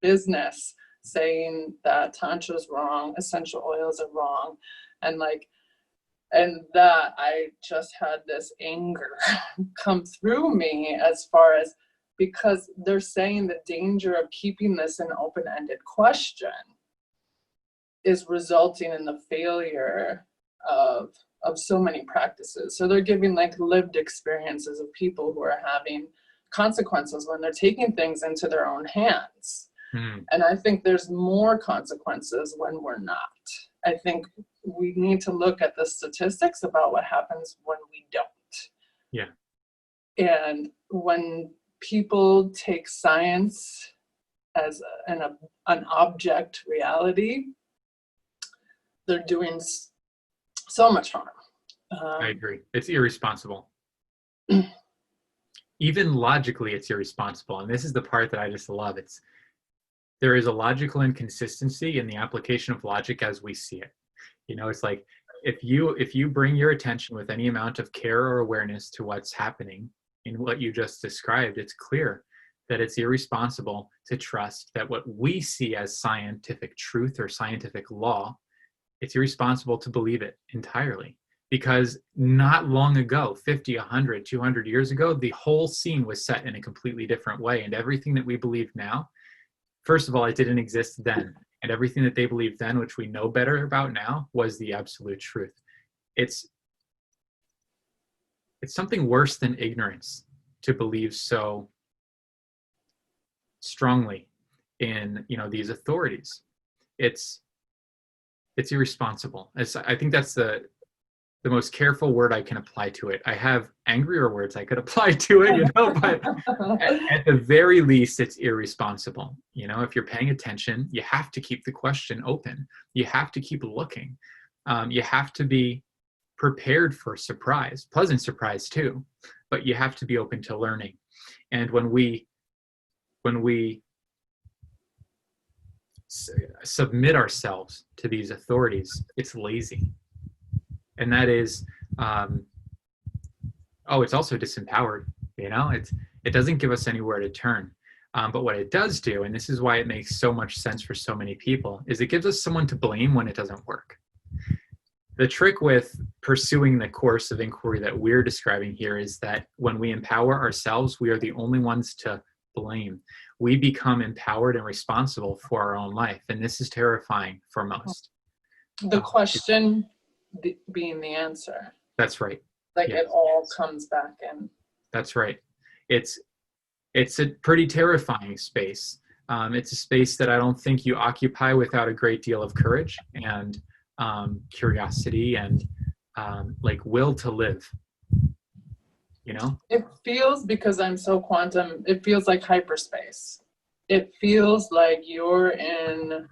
business, saying that tantra is wrong, essential oils are wrong, and that I just had this anger come through me as far as, because they're saying the danger of keeping this an open-ended question is resulting in the failure of so many practices. So they're giving like lived experiences of people who are having consequences when they're taking things into their own hands. And I think there's more consequences when we're not. I think we need to look at the statistics about what happens when we don't. Yeah. And when people take science as an object reality, they're doing so much harm. I agree. It's irresponsible. Even logically, it's irresponsible. And this is the part that I just love. There is a logical inconsistency in the application of logic as we see it. You know, it's like if you bring your attention with any amount of care or awareness to what's happening in what you just described, it's clear that it's irresponsible to trust that what we see as scientific truth or scientific law, it's irresponsible to believe it entirely. Because not long ago, 50, 100, 200 years ago, the whole scene was set in a completely different way. And everything that we believe now, first of all, it didn't exist then. And everything that they believed then, which we know better about now, was the absolute truth. It's something worse than ignorance to believe so strongly in, these authorities. It's irresponsible. I think that's the most careful word I can apply to it. I have angrier words I could apply to it, but at the very least, it's irresponsible. If you're paying attention, you have to keep the question open. You have to keep looking. You have to be prepared for surprise, pleasant surprise too, but you have to be open to learning. And when we submit ourselves to these authorities, it's lazy. And that is, it's also disempowered. It doesn't give us anywhere to turn. But what it does do, and this is why it makes so much sense for so many people, is it gives us someone to blame when it doesn't work. The trick with pursuing the course of inquiry that we're describing here is that when we empower ourselves, we are the only ones to blame. We become empowered and responsible for our own life. And this is terrifying for most. The question being the answer. That's right. Like It all comes back in. That's right. It's a pretty terrifying space. It's a space that I don't think you occupy without a great deal of courage and curiosity and will to live. It feels, because I'm so quantum, it feels like hyperspace. It feels like you're in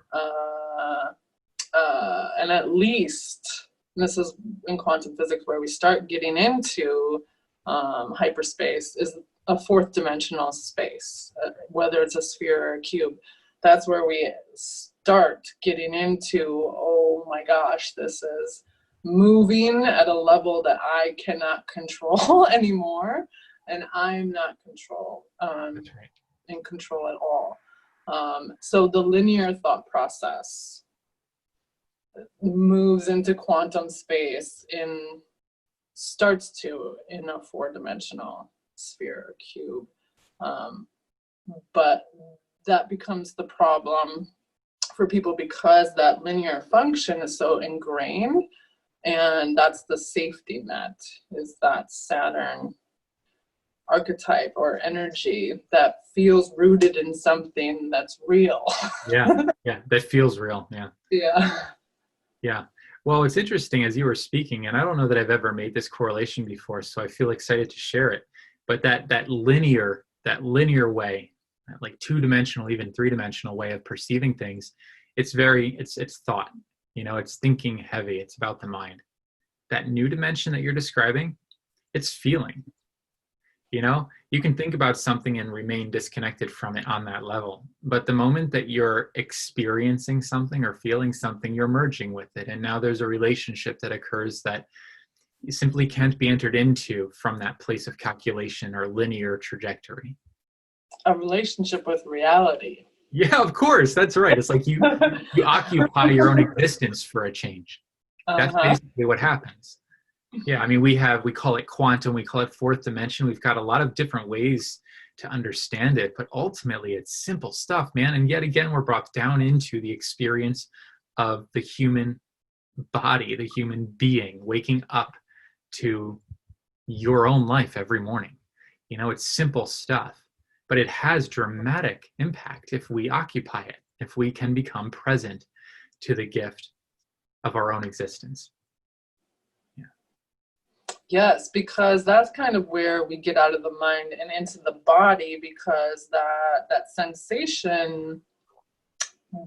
and at least, this is in quantum physics where we start getting into hyperspace, is a fourth dimensional space, whether it's a sphere or a cube. That's where we start getting into, oh my gosh, this is moving at a level that I cannot control anymore, and I'm not That's right. in control at all. So the linear thought process moves into quantum space starts to in a four-dimensional sphere or cube. But that becomes the problem for people because that linear function is so ingrained, and that's the safety net, is that Saturn archetype or energy that feels rooted in something that's real. Yeah, that feels real. Yeah. Well, it's interesting as you were speaking, and I don't know that I've ever made this correlation before, so I feel excited to share it. But that linear way, that like two-dimensional, even three-dimensional way of perceiving things, it's thought. It's thinking heavy. It's about the mind. That new dimension that you're describing, it's feeling. You can think about something and remain disconnected from it on that level. But the moment that you're experiencing something or feeling something, you're merging with it. And now there's a relationship that occurs that you simply can't be entered into from that place of calculation or linear trajectory. A relationship with reality. Yeah, of course. That's right. It's like you occupy your own existence for a change. That's basically what happens. Yeah, I mean, we call it quantum, we call it fourth dimension. We've got a lot of different ways to understand it, but ultimately it's simple stuff, man. And yet again, we're brought down into the experience of the human body, the human being, waking up to your own life every morning. You know, it's simple stuff, but it has dramatic impact if we occupy it, if we can become present to the gift of our own existence. Yes, because that's kind of where we get out of the mind and into the body, because that sensation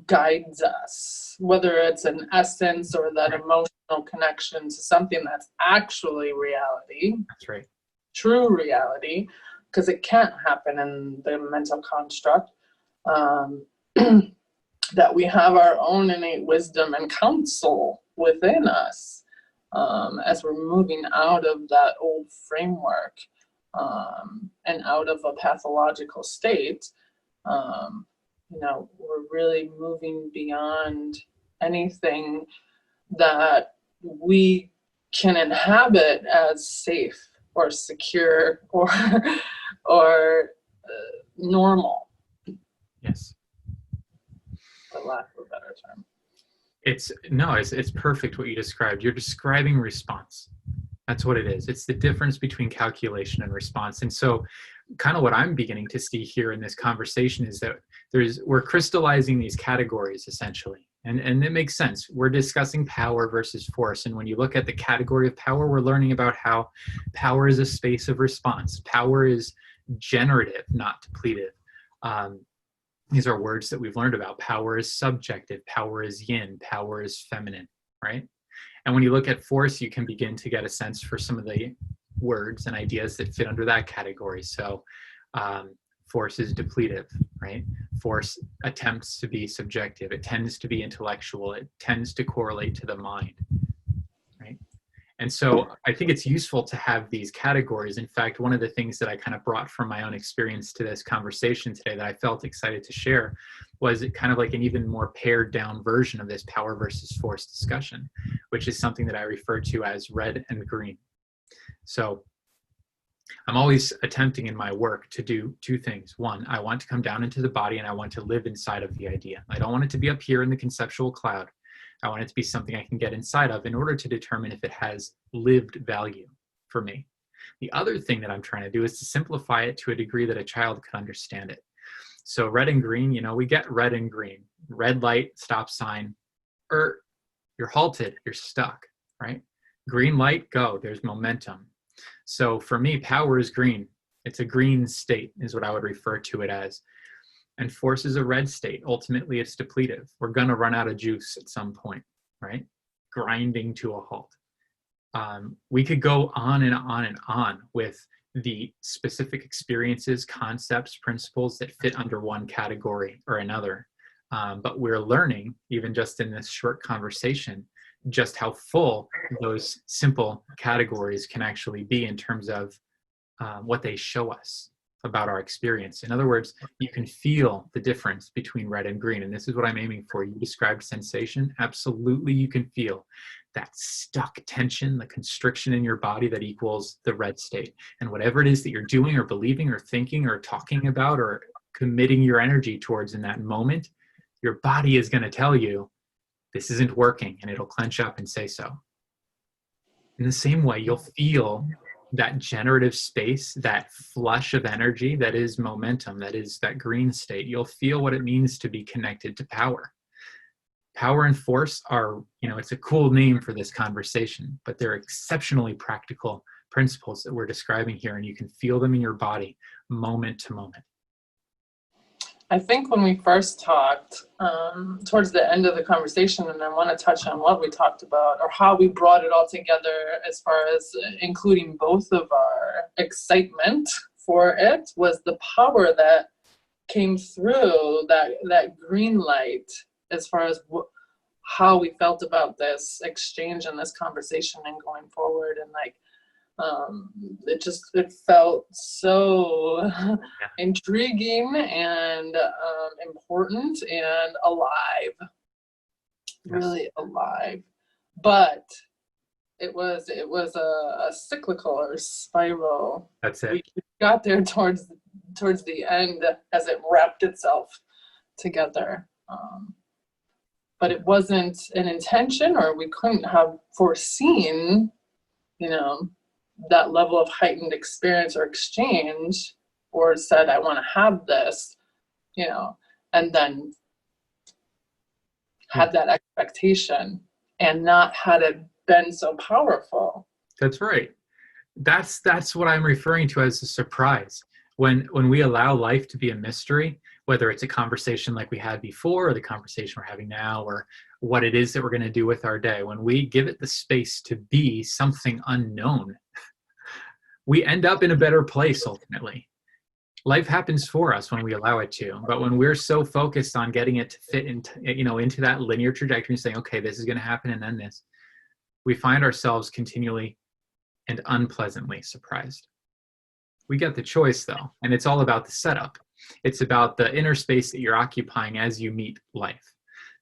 guides us, whether it's an essence or that emotional connection to something that's actually reality. That's right. True reality, because it can't happen in the mental construct. That we have our own innate wisdom and counsel within us, as we're moving out of that old framework, and out of a pathological state. You know, we're really moving beyond anything that we can inhabit as safe or secure or normal. Yes. For lack of a better term. It's perfect what you described. You're describing response. That's what it is. It's the difference between calculation and response. And so kind of what I'm beginning to see here in this conversation is that we're crystallizing these categories essentially. And it makes sense. We're discussing power versus force. And when you look at the category of power, we're learning about how power is a space of response. Power is generative, not depletive. These are words that we've learned about. Power is subjective. Power is yin. Power is feminine, right? And when you look at force, you can begin to get a sense for some of the words and ideas that fit under that category. So force is depletive, right? Force attempts to be subjective. It tends to be intellectual. It tends to correlate to the mind, right? And so I think it's useful to have these categories. In fact, one of the things that I kind of brought from my own experience to this conversation today that I felt excited to share was kind of like an even more pared down version of this power versus force discussion, which is something that I refer to as red and green. So I'm always attempting in my work to do two things. One, I want to come down into the body and I want to live inside of the idea. I don't want it to be up here in the conceptual cloud. I want it to be something I can get inside of in order to determine if it has lived value for me. The other thing that I'm trying to do is to simplify it to a degree that a child could understand it. So red and green, you know, we get red and green. Red light, stop sign, you're halted, you're stuck, right? Green light, go, there's momentum. So for me, power is green. It's a green state is what I would refer to it as. And force is a red state. Ultimately, it's depletive. We're going to run out of juice at some point, right? Grinding to a halt. We could go on and on and on with the specific experiences, concepts, principles that fit under one category or another. But we're learning, even just in this short conversation, just how full those simple categories can actually be in terms of what they show us about our experience. In other words, you can feel the difference between red and green. And this is what I'm aiming for. You described sensation. Absolutely, you can feel that stuck tension, the constriction in your body that equals the red state. And whatever it is that you're doing or believing or thinking or talking about or committing your energy towards in that moment, your body is going to tell you, this isn't working, and it'll clench up and say so. In the same way, you'll feel that generative space, that flush of energy that is momentum, that is that green state. You'll feel what it means to be connected to power. Power and force are, it's a cool name for this conversation, but they're exceptionally practical principles that we're describing here, and you can feel them in your body moment to moment. I think when we first talked, towards the end of the conversation, and I want to touch on what we talked about or how we brought it all together as far as including both of our excitement for it, was the power that came through that green light as far as how we felt about this exchange and this conversation and going forward. And it felt so intriguing and important and alive, really alive. But it was a cyclical or spiral. That's it. We got there towards the end as it wrapped itself together. but it wasn't an intention, or we couldn't have foreseen, that level of heightened experience or exchange, or said, I want to have this, and then had that expectation and not had it been so powerful. That's right. That's what I'm referring to as a surprise. When we allow life to be a mystery, whether it's a conversation like we had before, or the conversation we're having now, or what it is that we're going to do with our day, when we give it the space to be something unknown, we end up in a better place ultimately. Life happens for us when we allow it to, but when we're so focused on getting it to fit into that linear trajectory and saying, okay, this is going to happen and then this, we find ourselves continually and unpleasantly surprised. We get the choice though, and it's all about the setup. It's about the inner space that you're occupying as you meet life.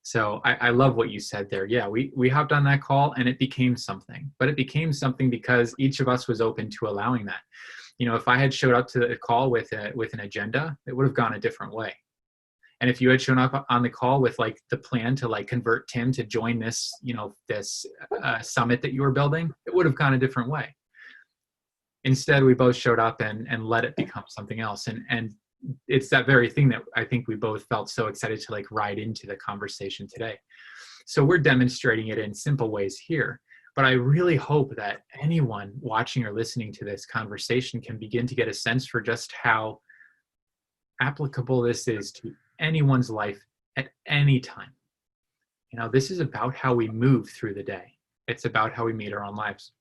So I love what you said there. Yeah, we hopped on that call and it became something, but it became something because each of us was open to allowing that. If I had showed up to the call with an agenda, it would have gone a different way. And if you had shown up on the call with like the plan to like convert Tim to join this, this summit that you were building, it would have gone a different way. Instead, we both showed up and let it become something else. And it's that very thing that I think we both felt so excited to like ride into the conversation today. So we're demonstrating it in simple ways here. But I really hope that anyone watching or listening to this conversation can begin to get a sense for just how applicable this is to anyone's life at any time. This is about how we move through the day. It's about how we meet our own lives.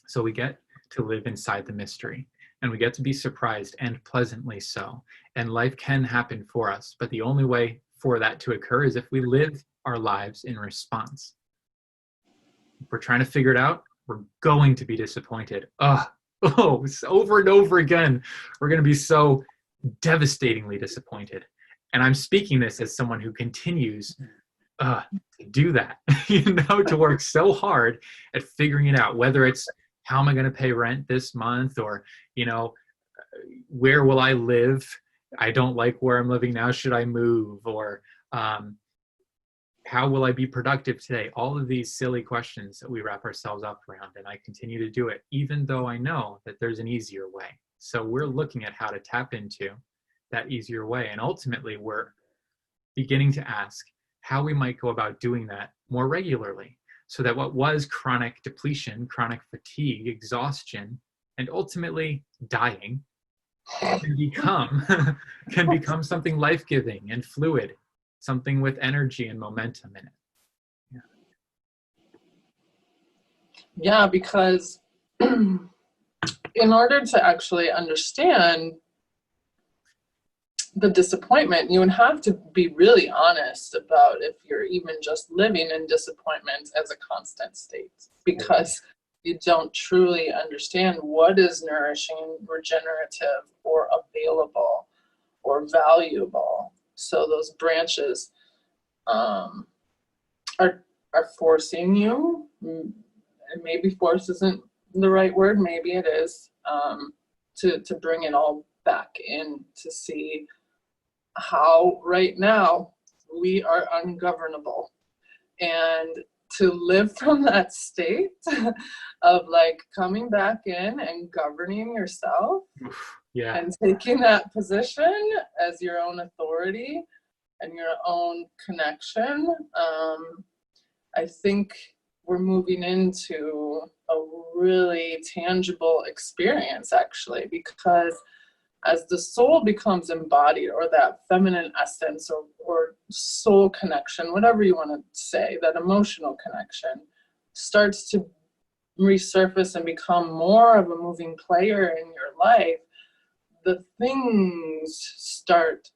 So we get to live inside the mystery, and we get to be surprised, and pleasantly so. And life can happen for us, but the only way for that to occur is if we live our lives in response. If we're trying to figure it out, we're going to be disappointed. It's over and over again. We're going to be so devastatingly disappointed. And I'm speaking this as someone who continues to do that, to work so hard at figuring it out, whether it's how am I going to pay rent this month, or, where will I live? I don't like where I'm living now. Should I move? Or how will I be productive today? All of these silly questions that we wrap ourselves up around, and I continue to do it, even though I know that there's an easier way. So we're looking at how to tap into that easier way. And ultimately, we're beginning to ask how we might go about doing that more regularly, so that what was chronic depletion, chronic fatigue, exhaustion, and ultimately dying can become something life-giving and fluid, something with energy and momentum in it. Yeah, because in order to actually understand the disappointment, you would have to be really honest about if you're even just living in disappointment as a constant state, because you don't truly understand what is nourishing, regenerative, or available, or valuable. So those branches are forcing you, and maybe force isn't the right word, maybe it is, to bring it all back in, to see how right now we are ungovernable, and to live from that state of like coming back in and governing yourself. Yeah. And taking that position as your own authority and your own connection. I think we're moving into a really tangible experience, actually, because as the soul becomes embodied, or that feminine essence, or soul connection, whatever you want to say, that emotional connection starts to resurface and become more of a moving player in your life, the things start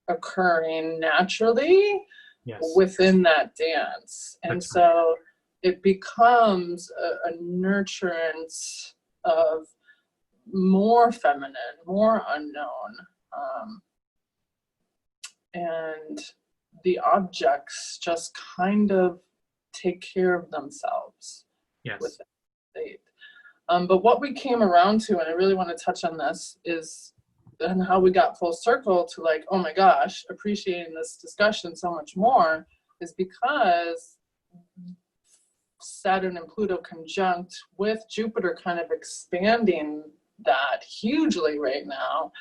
occurring naturally. Yes. Within that dance. And that's so right. It becomes a nurturance of more feminine, more unknown. And the objects just kind of take care of themselves. Yes. With that state. But what we came around to, and I really want to touch on this, is and how we got full circle to like, oh my gosh, appreciating this discussion so much more, is because Saturn and Pluto conjunct with Jupiter kind of expanding that hugely right now,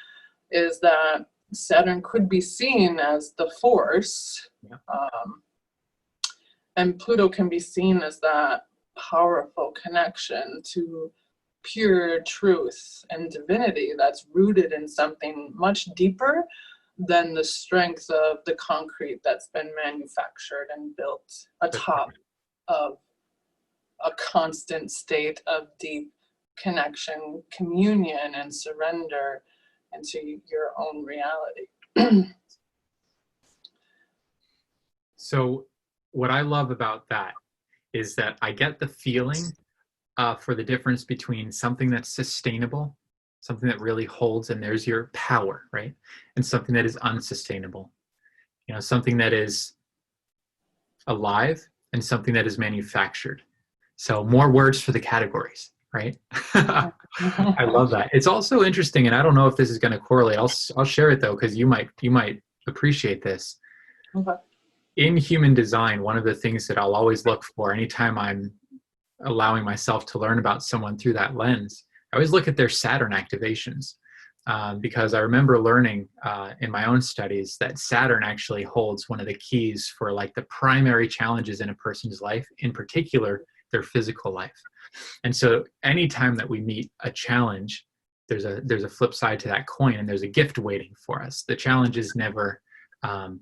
is that Saturn could be seen as the force, and Pluto can be seen as that powerful connection to pure truth and divinity that's rooted in something much deeper than the strength of the concrete that's been manufactured and built atop of a constant state of deep connection, communion, and surrender into your own reality. So what I love about that is that I get the feeling for the difference between something that's sustainable, something that really holds, and there's your power, right? And something that is unsustainable. Something that is alive and something that is manufactured. So more words for the categories, right? I love that. It's also interesting, and I don't know if this is going to correlate. I'll share it though, because you might appreciate this. Okay. In human design, one of the things that I'll always look for anytime I'm allowing myself to learn about someone through that lens, I always look at their Saturn activations, because I remember learning in my own studies that Saturn actually holds one of the keys for like the primary challenges in a person's life, in particular their physical life. And so anytime that we meet a challenge, there's a flip side to that coin, and there's a gift waiting for us. The challenge is never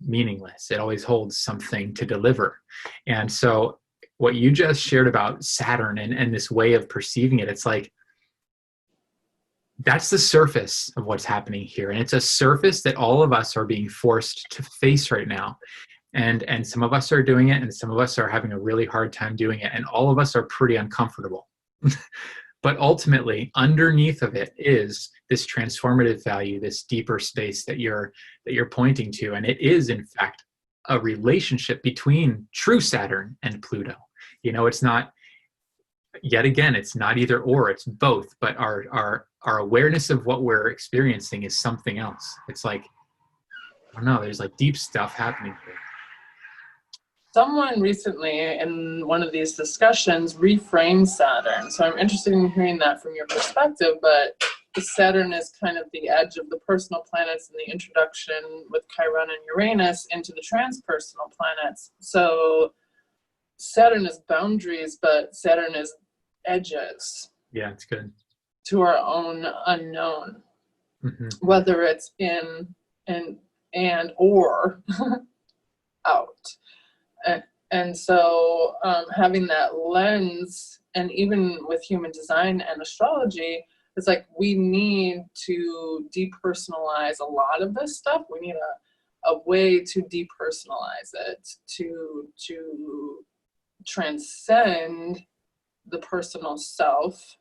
meaningless. It always holds something to deliver. And so what you just shared about Saturn and this way of perceiving it, it's like, that's the surface of what's happening here. And it's a surface that all of us are being forced to face right now. And some of us are doing it, and some of us are having a really hard time doing it. And all of us are pretty uncomfortable. But ultimately, underneath of it is this transformative value, this deeper space that you're pointing to. And it is, in fact, a relationship between true Saturn and Pluto. It's not, yet again, it's not either or, it's both. But our awareness of what we're experiencing is something else. It's like, I don't know, there's like deep stuff happening here. Someone recently in one of these discussions reframed Saturn. So I'm interested in hearing that from your perspective, but Saturn is kind of the edge of the personal planets and the introduction with Chiron and Uranus into the transpersonal planets. So Saturn is boundaries, but Saturn is edges. Yeah, it's good. To our own unknown, whether it's in and or out. And so having that lens, and even with human design and astrology, it's like we need to depersonalize a lot of this stuff. We need a way to depersonalize it, to transcend the personal self.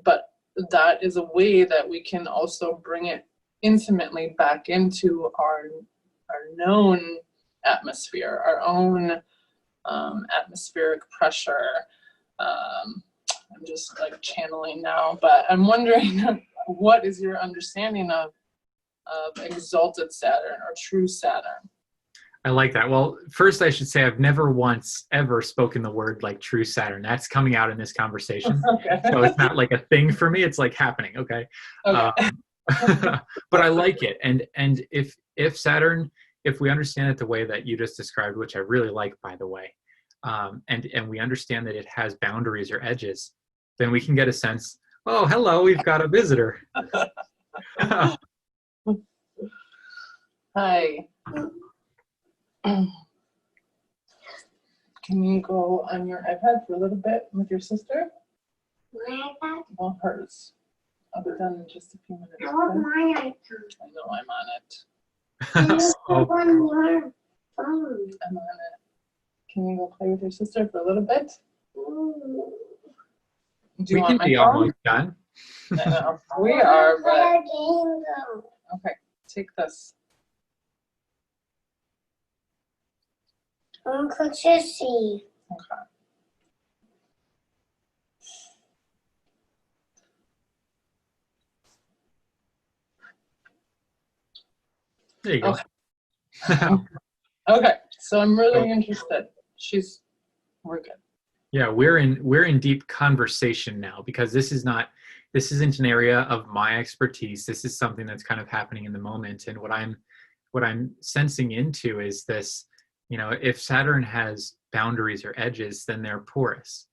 But that is a way that we can also bring it intimately back into our known atmosphere, our own atmospheric pressure. I'm just like channeling now, but I'm wondering, what is your understanding of exalted Saturn or true Saturn? I like that. Well, first I should say I've never once ever spoken the word like true Saturn. That's coming out in this conversation. Okay. So it's not like a thing for me. It's like happening. Okay. But I like it. And if Saturn, if we understand it the way that you just described, which I really like, by the way, and we understand that it has boundaries or edges, then we can get a sense, oh, hello, we've got a visitor. Hi. Can you go on your iPad for a little bit with your sister? My iPad? Well, hers. I'll be done in just a few minutes. I want Okay? my iPad. I know I'm on it. On your phone. I'm on it. Can you go play with your sister for a little bit? Ooh. Do you We want can my be phone? almost done. I know. We are, but Play a game though. okay. Take this. Uncle Sissy. Okay. There you go. Okay. So I'm really interested. We're good. Yeah, we're in deep conversation now, because this isn't an area of my expertise. This is something that's kind of happening in the moment. And what I'm sensing into is this, if Saturn has boundaries or edges, then they're porous.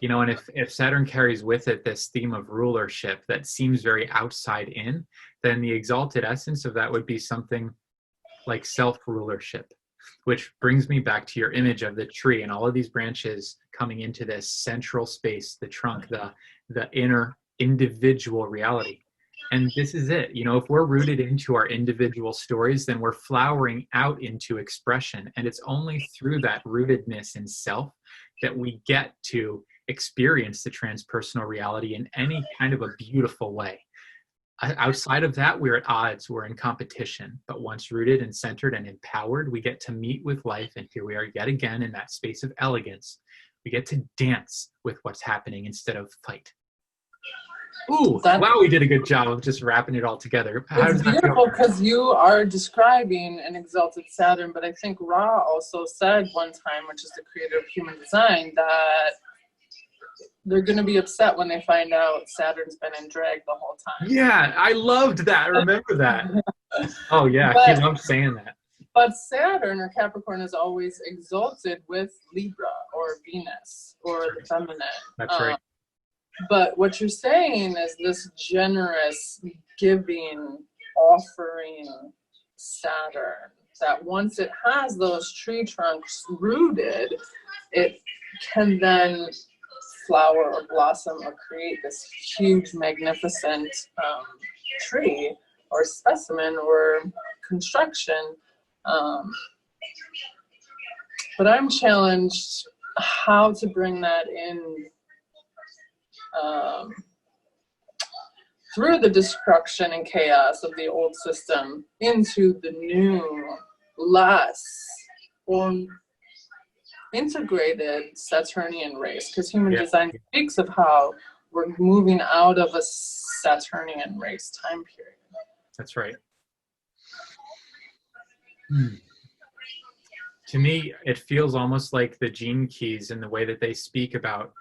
And if Saturn carries with it this theme of rulership that seems very outside in, then the exalted essence of that would be something like self-rulership, which brings me back to your image of the tree and all of these branches coming into this central space, the trunk, the inner individual reality. And this is it. If we're rooted into our individual stories, then we're flowering out into expression. And it's only through that rootedness in self that we get to experience the transpersonal reality in any kind of a beautiful way. Outside of that, we're at odds, we're in competition. But once rooted and centered and empowered, we get to meet with life. And here we are yet again in that space of elegance. We get to dance with what's happening instead of fight. Ooh, wow, we did a good job of just wrapping it all together. It's beautiful because you are describing an exalted Saturn, but I think Ra also said one time, which is the creator of human design, that they're going to be upset when they find out Saturn's been in drag the whole time. Yeah, I loved that. I remember that. Oh, yeah, he loved saying that. But Saturn or Capricorn is always exalted with Libra or Venus or the feminine. That's right. But what you're saying is this generous, giving, offering Saturn, that once it has those tree trunks rooted, it can then flower or blossom or create this huge, magnificent tree or specimen or construction. But I'm challenged how to bring that in through the destruction and chaos of the old system into the new, less integrated Saturnian race, because human design speaks of how we're moving out of a Saturnian race time period. That's right. To me, it feels almost like the gene keys in the way that they speak about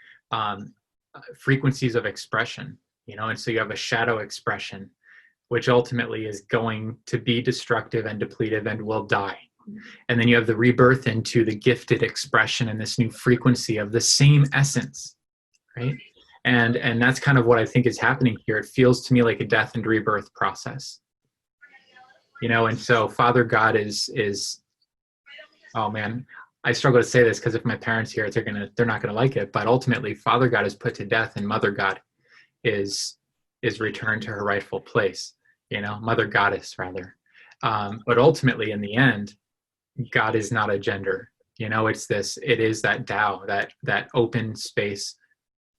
frequencies of expression, and so you have a shadow expression, which ultimately is going to be destructive and depletive and will die. And then you have the rebirth into the gifted expression and this new frequency of the same essence, right? And that's kind of what I think is happening here. It feels to me like a death and rebirth process, and so Father God is oh man, I struggle to say this because if my parents hear it, they're not gonna like it. But ultimately, Father God is put to death, and Mother God is returned to her rightful place. Mother Goddess rather. But ultimately, in the end, God is not a gender. It is that Tao, that open space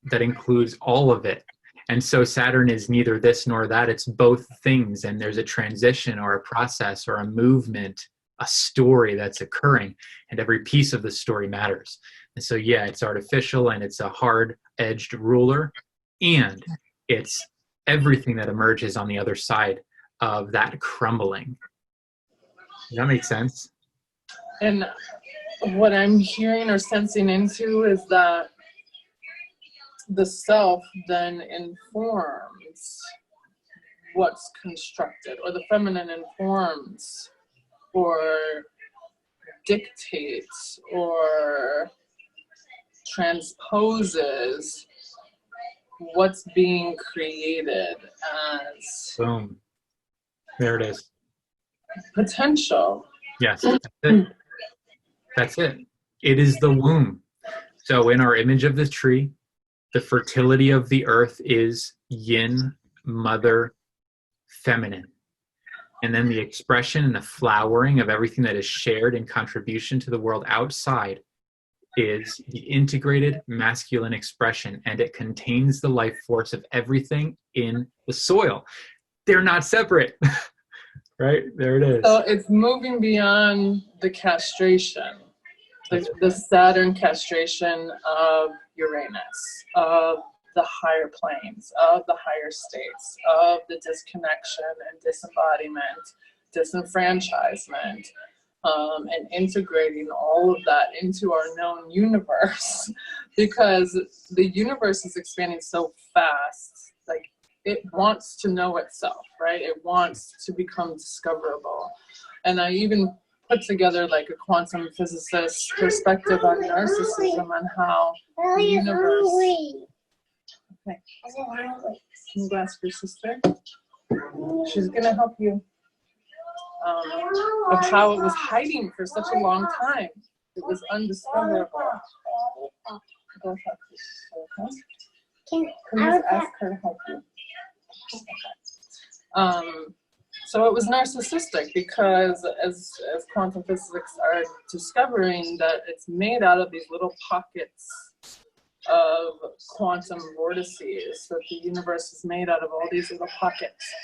that includes all of it. And so Saturn is neither this nor that. It's both things, and there's a transition or a process or a movement, a story that's occurring, and every piece of the story matters. And so, yeah, it's artificial and it's a hard-edged ruler, and it's everything that emerges on the other side of that crumbling. Does that make sense? And what I'm hearing or sensing into is that the self then informs what's constructed, or the feminine informs or dictates or transposes what's being created as boom. There it is. Potential. Yes, that's it. That's it. It is the womb. So in our image of the tree, the fertility of the earth is yin, mother, feminine. And then the expression and the flowering of everything that is shared in contribution to the world outside is the integrated masculine expression, and it contains the life force of everything in the soil. They're not separate. Right? There it is. So it's moving beyond the castration, the Saturn castration of Uranus, of the higher planes, of the higher states, of the disconnection and disembodiment, disenfranchisement, and integrating all of that into our known universe because the universe is expanding so fast. Like, it wants to know itself, right? It wants to become discoverable. And I even put together like a quantum physicist perspective on narcissism and how the universe. Okay. Can you ask your sister? She's gonna help you. Of how it was hiding for such a long time. It was undiscoverable. Go talk to your sister, okay? Please ask her to help you. So it was narcissistic because as quantum physics are discovering that it's made out of these little pockets of quantum vortices, that the universe is made out of all these little pockets.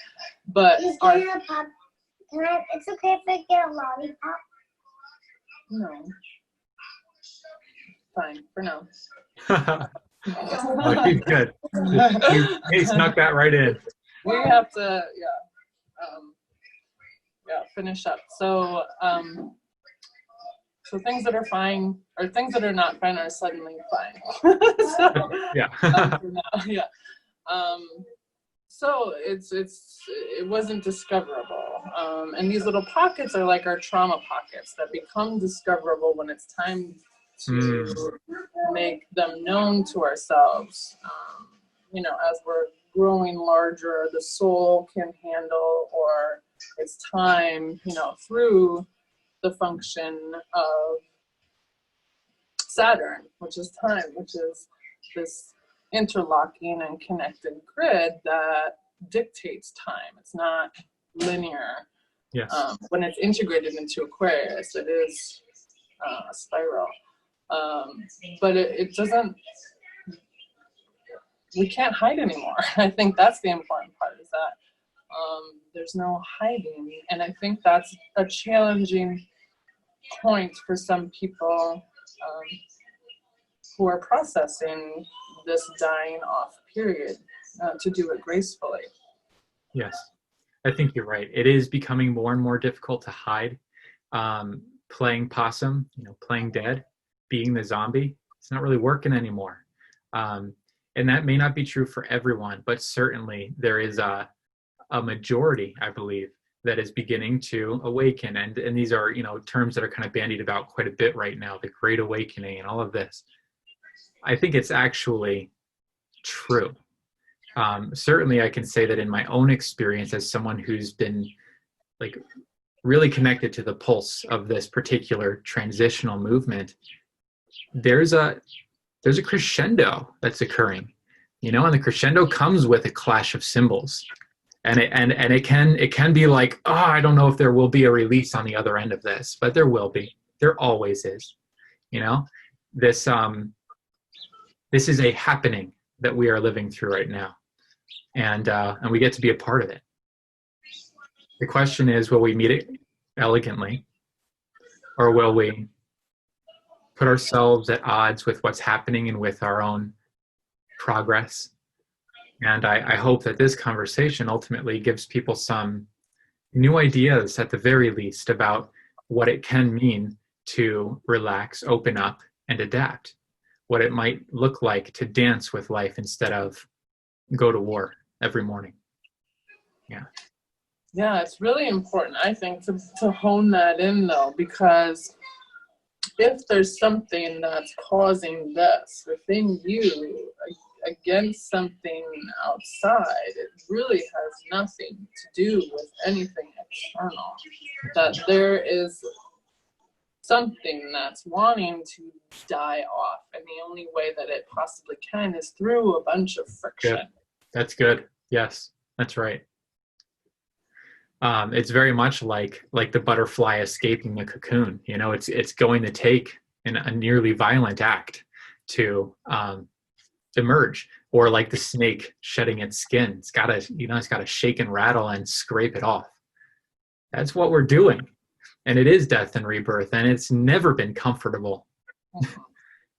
But it's okay if I get a lollipop? No. Fine, for now. Oh, she's good. He snuck that right in. We have to, finish up. So, so things that are fine or things that are not fine are suddenly fine. So, Yeah. for now, yeah. So it wasn't discoverable. And these little pockets are like our trauma pockets that become discoverable when it's time to make them known to ourselves. As we're growing larger, the soul can handle, or it's time, through the function of Saturn, which is time, which is this interlocking and connected grid that dictates time. It's not linear. Yes. When it's integrated into Aquarius, it is a spiral. But it doesn't, we can't hide anymore. I think that's the important part, is that there's no hiding. And I think that's a challenging point for some people who are processing this dying off period to do it gracefully. Yes, I think you're right. It is becoming more and more difficult to hide. Playing possum, playing dead, being the zombie, it's not really working anymore. And that may not be true for everyone, but certainly there is a majority, I believe, that is beginning to awaken. And these are, terms that are kind of bandied about quite a bit right now, the Great Awakening and all of this. I think it's actually true. Certainly I can say that in my own experience as someone who's been like really connected to the pulse of this particular transitional movement, there's a crescendo that's occurring, and the crescendo comes with a clash of cymbals. And it can be like, oh, I don't know if there will be a release on the other end of this, but there will be. There always is. This is a happening that we are living through right now, and we get to be a part of it. The question is, will we meet it elegantly, or will we put ourselves at odds with what's happening and with our own progress? And I hope that this conversation ultimately gives people some new ideas, at the very least, about what it can mean to relax, open up, and adapt. What it might look like to dance with life instead of go to war every morning. Yeah. Yeah, it's really important, I think, to hone that in, though, because if there's something that's causing this within you against something outside, it really has nothing to do with anything external. That there is something that's wanting to die off, and the only way that it possibly can is through a bunch of friction. Good. That's good. Yes, that's right. It's very much like the butterfly escaping the cocoon. It's going to take a nearly violent act to emerge, or like the snake shedding its skin. It's got to shake and rattle and scrape it off. That's what we're doing. And it is death and rebirth, and it's never been comfortable,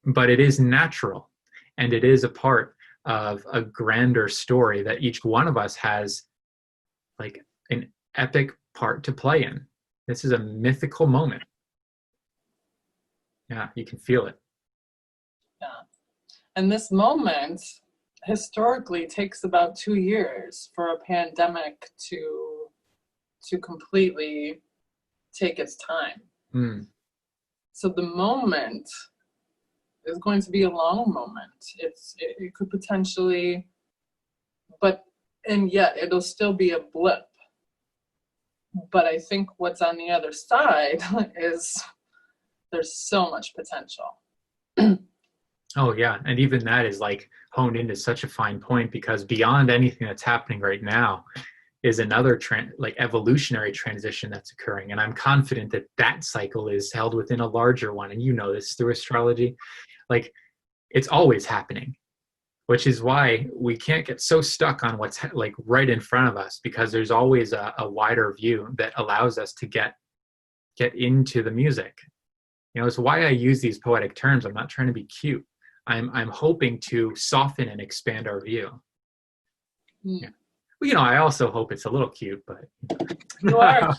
but it is natural, and it is a part of a grander story that each one of us has like an epic part to play in. This is a mythical moment. Yeah, you can feel it. Yeah. And this moment historically takes about 2 years for a pandemic to completely take its time. Mm. So the moment is going to be a long moment. It could potentially, and yet it'll still be a blip. But I think what's on the other side is there's so much potential. Oh yeah, and even that is like honed into such a fine point, because beyond anything that's happening right now is another like evolutionary transition that's occurring, and I'm confident that that cycle is held within a larger one. And you know this through astrology, like it's always happening, which is why we can't get so stuck on what's like right in front of us, because there's always a wider view that allows us to get into the music. You know, it's why I use these poetic terms. I'm not trying to be cute. I'm hoping to soften and expand our view. Mm. Yeah. Well, you know, I also hope it's a little cute, but You are.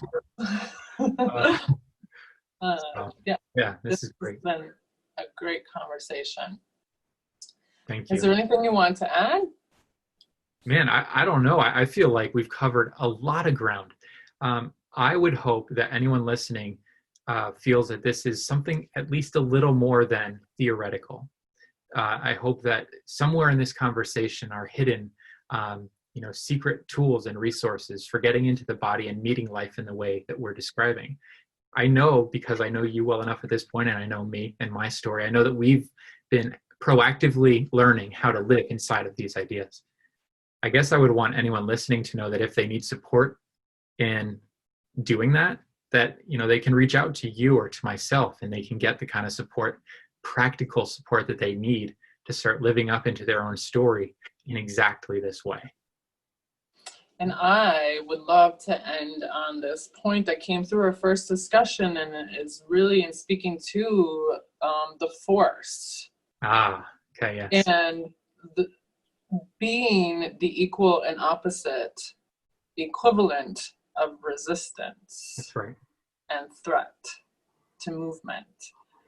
Yeah, this is great. Has been a great conversation. Thank you. Is there anything you want to add? Man, I don't know. I feel like we've covered a lot of ground. I would hope that anyone listening feels that this is something at least a little more than theoretical. I hope that somewhere in this conversation are hidden, secret tools and resources for getting into the body and meeting life in the way that we're describing. I know, because I know you well enough at this point, and I know me and my story, I know that we've been proactively learning how to live inside of these ideas. I guess I would want anyone listening to know that if they need support in doing that, they can reach out to you or to myself, and they can get the kind of support, practical support, that they need to start living up into their own story in exactly this way. And I would love to end on this point that came through our first discussion, and it is really in speaking to the force. Okay, yes. And being the equal and opposite equivalent of resistance. That's right. And threat to movement.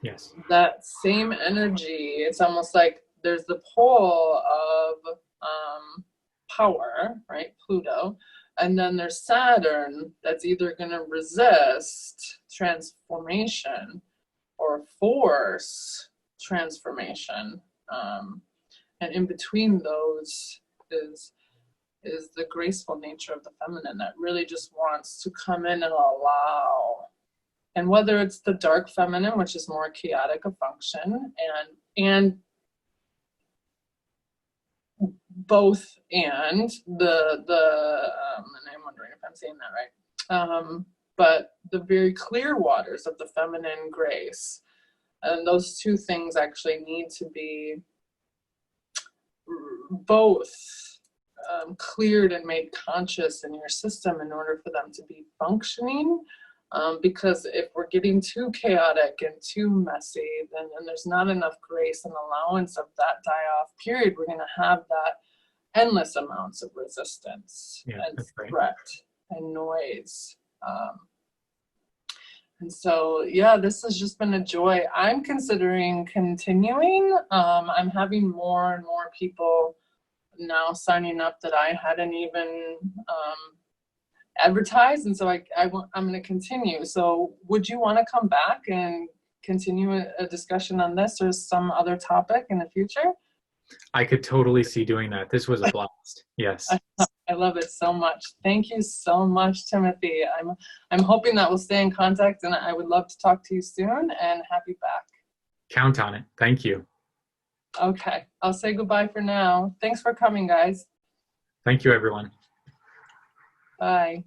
Yes. That same energy, it's almost like there's the pole of power, right? Pluto. And then there's Saturn that's either going to resist transformation or force transformation. And in between those is the graceful nature of the feminine that really just wants to come in and allow. And whether it's the dark feminine, which is more chaotic of function, and both, and and I'm wondering if I'm saying that right, but the very clear waters of the feminine grace, and those two things actually need to be both cleared and made conscious in your system in order for them to be functioning. Because if we're getting too chaotic and too messy, then there's not enough grace and allowance of that die-off period. We're going to have that endless amounts of resistance and threat and noise. And so, yeah, this has just been a joy. I'm considering continuing. I'm having more and more people now signing up that I hadn't even advertised, and so I'm going to continue. So would you want to come back and continue a discussion on this or some other topic in the future? I could totally see doing that. This was a blast. Yes. I love it so much. Thank you so much, Timothy. I'm hoping that we'll stay in contact, and I would love to talk to you soon and have you back. Count on it. Thank you. Okay. I'll say goodbye for now. Thanks for coming, guys. Thank you, everyone. Bye.